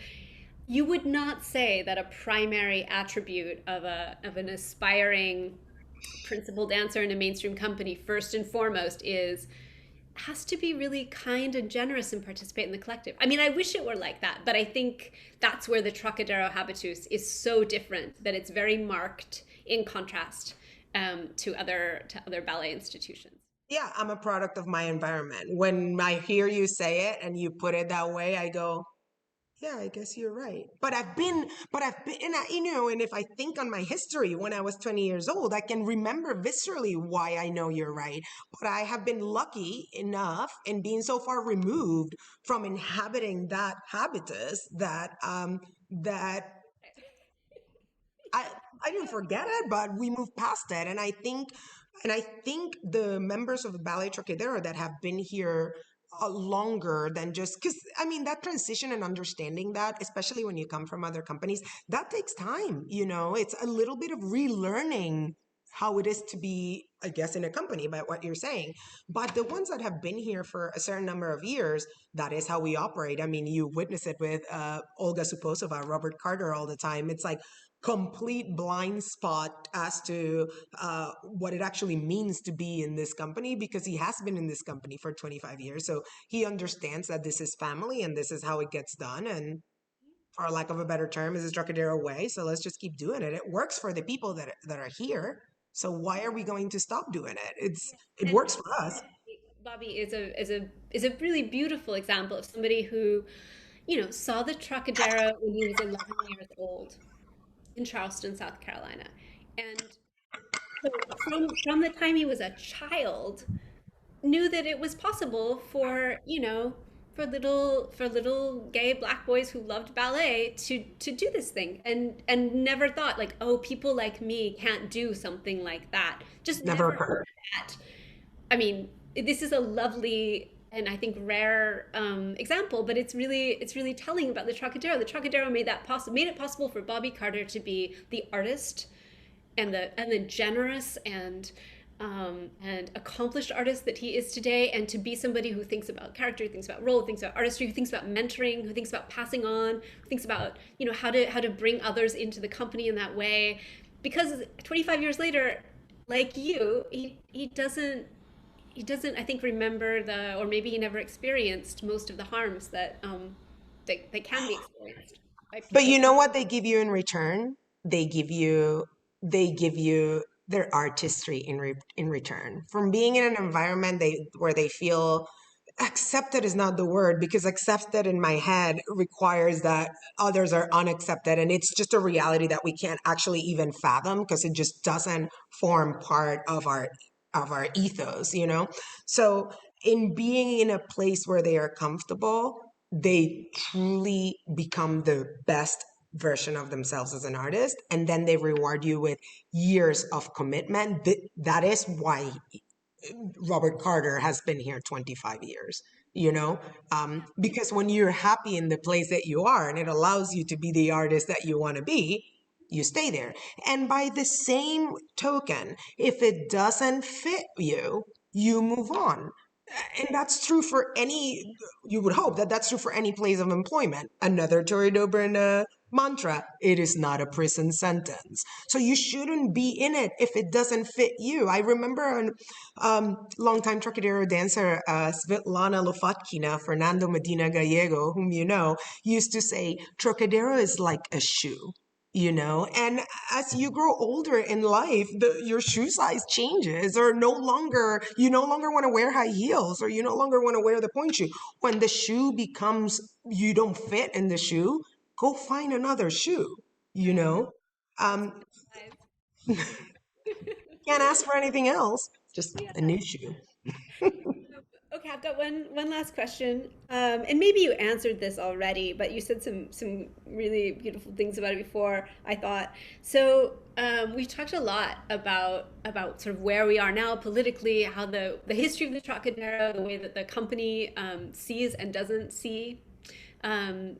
You would not say that a primary attribute of an aspiring principal dancer in a mainstream company, first and foremost, is has to be really kind and generous and participate in the collective. I mean, I wish it were like that, but I think that's where the Trocadero habitus is so different that it's very marked in contrast to other ballet institutions. Yeah, I'm a product of my environment. When I hear you say it and you put it that way, I go, yeah, I guess you're right. And and if I think on my history when I was 20 years old, I can remember viscerally why I know you're right. But I have been lucky enough in being so far removed from inhabiting that habitus that I I didn't forget it, but we moved past it. And I think the members of the Ballet Trocadero that have been here longer than just because I mean that transition and understanding that, especially when you come from other companies, that takes time. It's a little bit of relearning how it is to be, I guess, in a company by what you're saying. But the ones that have been here for a certain number of years, that is how we operate. I mean, you witness it with Olga Suposova, Robert Carter all the time. It's like complete blind spot as to what it actually means to be in this company because he has been in this company for 25 years. So he understands that this is family and this is how it gets done. And for lack of a better term, is this Trocadero way. So let's just keep doing it. It works for the people that are here. So why are we going to stop doing it? It And works for us. Bobby is a really beautiful example of somebody who, saw the Trocadero when he was 11 years old in Charleston, South Carolina. And so from the time he was a child, knew that it was possible for, for little gay black boys who loved ballet to do this thing, and never thought like, oh, people like me can't do something like that. Just Never never occurred. heard that. I mean, this is a lovely and I think rare example, but it's really telling about the Trocadero. The Trocadero made it possible for Bobby Carter to be the artist and the generous and accomplished artist that he is today, and to be somebody who thinks about character, thinks about role, thinks about artistry, who thinks about mentoring, who thinks about passing on, who thinks about how to bring others into the company in that way. Because 25 years later, like you, he doesn't I think remember or maybe he never experienced most of the harms that can be experienced by But people. you know what they give you in return? They give you their artistry in return. From being in an environment where they feel accepted is not the word, because accepted in my head requires that others are unaccepted, and it's just a reality that we can't actually even fathom because it just doesn't form part of our ethos. So in being in a place where they are comfortable, they truly become the best version of themselves as an artist, and then they reward you with years of commitment. That is why Robert Carter has been here 25 years, because when you're happy in the place that you are and it allows you to be the artist that you want to be, you stay there. And by the same token, if it doesn't fit you, you move on. And that's true for you would hope that that's true for any place of employment. Another Tory Dobrin mantra: it is not a prison sentence. So you shouldn't be in it if it doesn't fit you. I remember a longtime Trocadero dancer, Svetlana Lofatkina, Fernando Medina Gallego, whom you know, used to say, Trocadero is like a shoe. And as you grow older in life, your shoe size changes, or you no longer want to wear high heels, or you no longer want to wear the point shoe. When the shoe becomes, you don't fit in the shoe, go find another shoe, you Right. know? That's Um, wise. can't ask for anything else, just Yeah. a new shoe. Okay, I've got one last question, and maybe you answered this already, but you said some really beautiful things about it before, I thought. So we talked a lot about sort of where we are now politically, how the history of the Trocadero, the way that the company sees and doesn't see, um,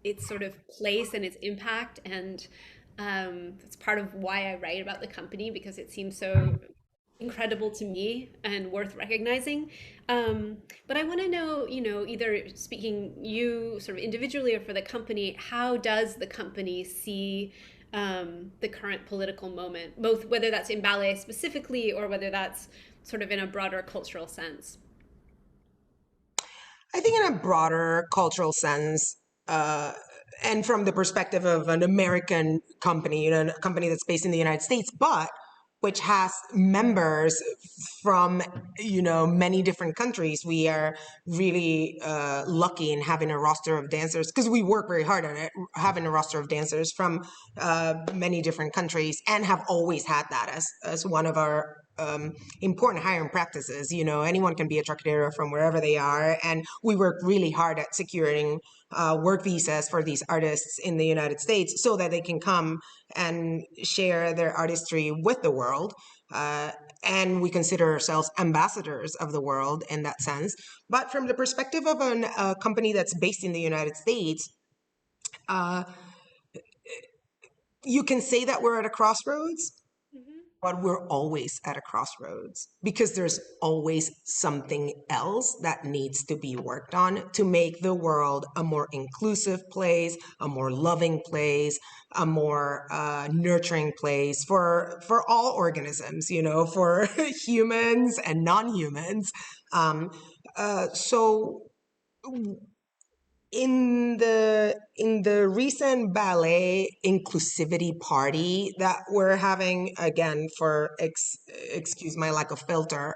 its sort of place and its impact, and it's part of why I write about the company because it seems so incredible to me and worth recognizing. But I want to know, either speaking you sort of individually or for the company, how does the company see the current political moment, both whether that's in ballet specifically or whether that's sort of in a broader cultural sense? I think in a broader cultural sense, uh, and from the perspective of an American company, a company that's based in the United States, but which has members from, many different countries. We are really lucky in having a roster of dancers because we work very hard on it, having a roster of dancers from many different countries and have always had that as one of our important hiring practices. Anyone can be a Trocadero from wherever they are. And we work really hard at securing work visas for these artists in the United States so that they can come and share their artistry with the world. And we consider ourselves ambassadors of the world in that sense. But from the perspective of a company that's based in the United States, uh, you can say that we're at a crossroads, Hmm. but we're always at a crossroads because there's always something else that needs to be worked on to make the world a more inclusive place, a more loving place, a more nurturing place for all organisms, for humans and non-humans. Um, so in the recent ballet inclusivity party that we're having, again, for excuse my lack of filter,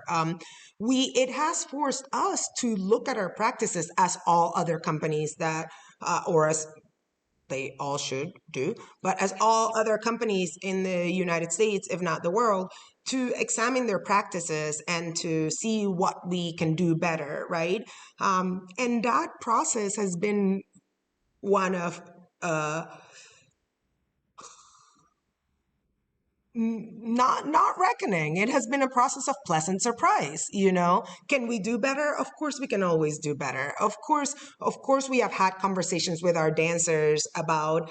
we it has forced us to look at our practices as all other companies that or as they all should do, but as all other companies in the United States, if not the world, to examine their practices and to see what we can do better, right? And that process has been one of uh, not reckoning. It has been a process of pleasant surprise. Can we do better? Of course we can always do better. Of course we have had conversations with our dancers about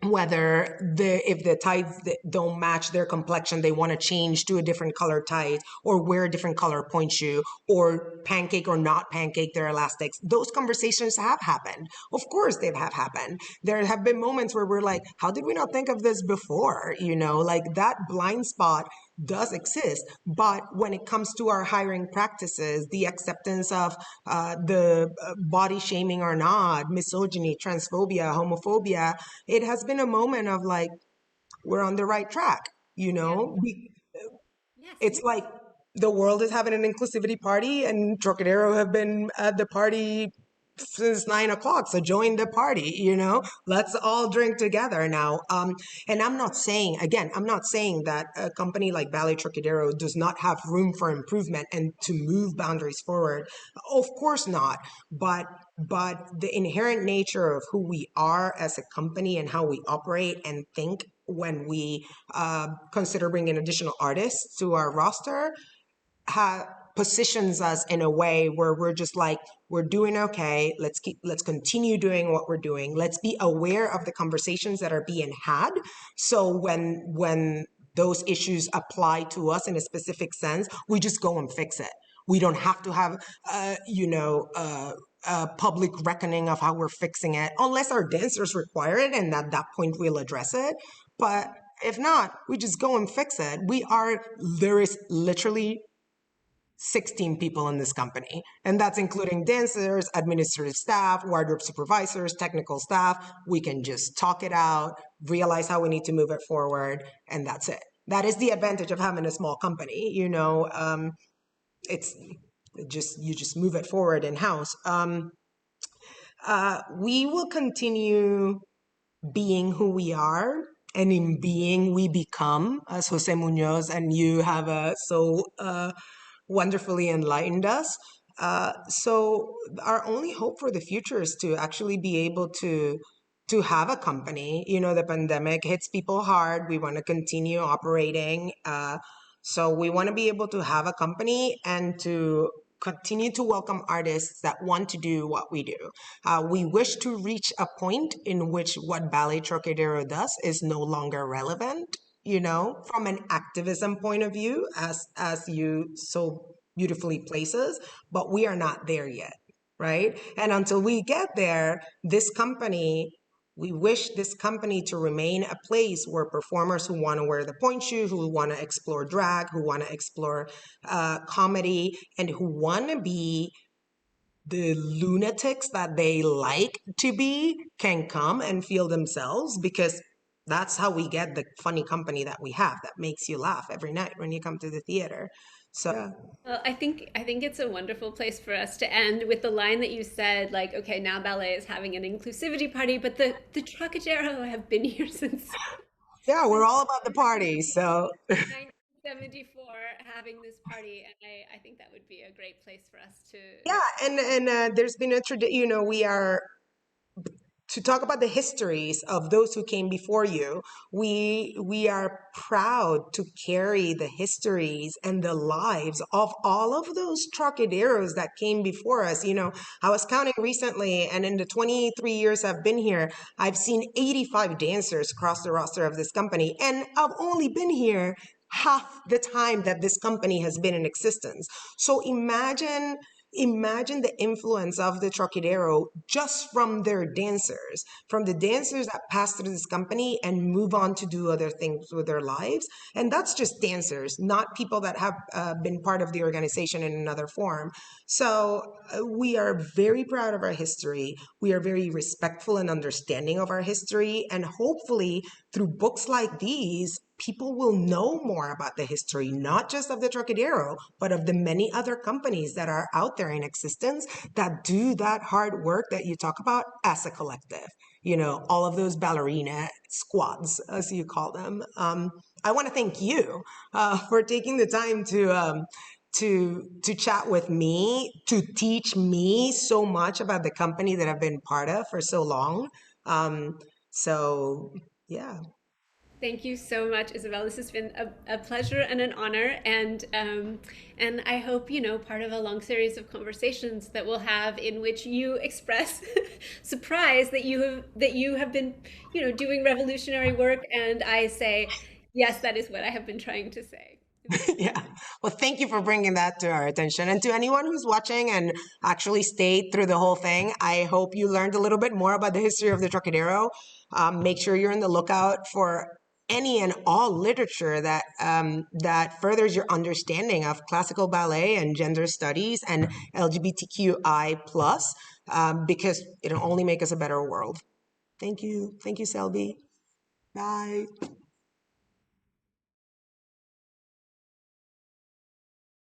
whether if the tights don't match their complexion, they want to change to a different color tight or wear a different color point shoe or pancake or not pancake their elastics. Those conversations have happened. Of course they have happened. There have been moments where we're like, how did we not think of this before? Like that blind spot does exist. But when it comes to our hiring practices, the acceptance of the body shaming or not, misogyny, transphobia, homophobia, it has been a moment of like, we're on the right track. Yeah. Yes. It's like the world is having an inclusivity party, and Trocadero have been at the party since 9 o'clock. So join the party, let's all drink together now. And I'm not saying, again, I'm not saying that a company like Ballet Trocadero does not have room for improvement and to move boundaries forward. Of course not. But the inherent nature of who we are as a company and how we operate and think when we consider bringing additional artists to our roster positions us in a way where we're just like, we're doing okay. Let's continue doing what we're doing. Let's be aware of the conversations that are being had. So when those issues apply to us in a specific sense, we just go and fix it. We don't have to have, a public reckoning of how we're fixing it, unless our dancers require it, and at that point we'll address it. But if not, we just go and fix it. There is literally 16 people in this company, and that's including dancers, administrative staff, wardrobe supervisors, technical staff. We can just talk it out, realize how we need to move it forward, and that's it. That is the advantage of having a small company. It's just you just move it forward in house. We will continue being who we are, and in being we become, as Jose Munoz and you have so wonderfully enlightened us. So our only hope for the future is to actually be able to have a company. The pandemic hits people hard. We want to continue operating. So we want to be able to have a company and to continue to welcome artists that want to do what we do. We wish to reach a point in which what Ballet Trocadero does is no longer relevant. from an activism point of view, as you so beautifully places, but we are not there yet, right? And until we get there, we wish this company to remain a place where performers who want to wear the point shoe, who want to explore drag, who want to explore comedy, and who want to be the lunatics that they like to be, can come and feel themselves, because that's how we get the funny company that we have that makes you laugh every night when you come to the theater. So yeah. Well, I think it's a wonderful place for us to end with the line that you said, like, okay, now ballet is having an inclusivity party, but the Trocadero have been here Yeah, we're since all about the party. So 1974 having this party, and I think that would be a great place for us to. yeah, and there's been a tradition. We are to talk about the histories of those who came before you. We are proud to carry the histories and the lives of all of those Trocaderos that came before us. I was counting recently, and in the 23 years I've been here, I've seen 85 dancers cross the roster of this company, and I've only been here half the time that this company has been in existence. So imagine the influence of the Trocadero just from their dancers, from the dancers that pass through this company and move on to do other things with their lives. And that's just dancers, not people that have been part of the organization in another form. So we are very proud of our history. We are very respectful and understanding of our history. And hopefully, through books like these, people will know more about the history, not just of the Trocadero, but of the many other companies that are out there in existence that do that hard work that you talk about as a collective. All of those ballerina squads, as you call them. I want to thank you for taking the time to chat with me, to teach me so much about the company that I've been part of for so long. So yeah. Thank you so much, Isabel. This has been a pleasure and an honor, and I hope part of a long series of conversations that we'll have in which you express surprise that you have been doing revolutionary work, and I say yes, that is what I have been trying to say. Yeah. Well, thank you for bringing that to our attention. And to anyone who's watching and actually stayed through the whole thing, I hope you learned a little bit more about the history of the Trocadero. Make sure you're on the lookout for any and all literature that furthers your understanding of classical ballet and gender studies and LGBTQI plus, because it'll only make us a better world. Thank you. Thank you, Selby. Bye.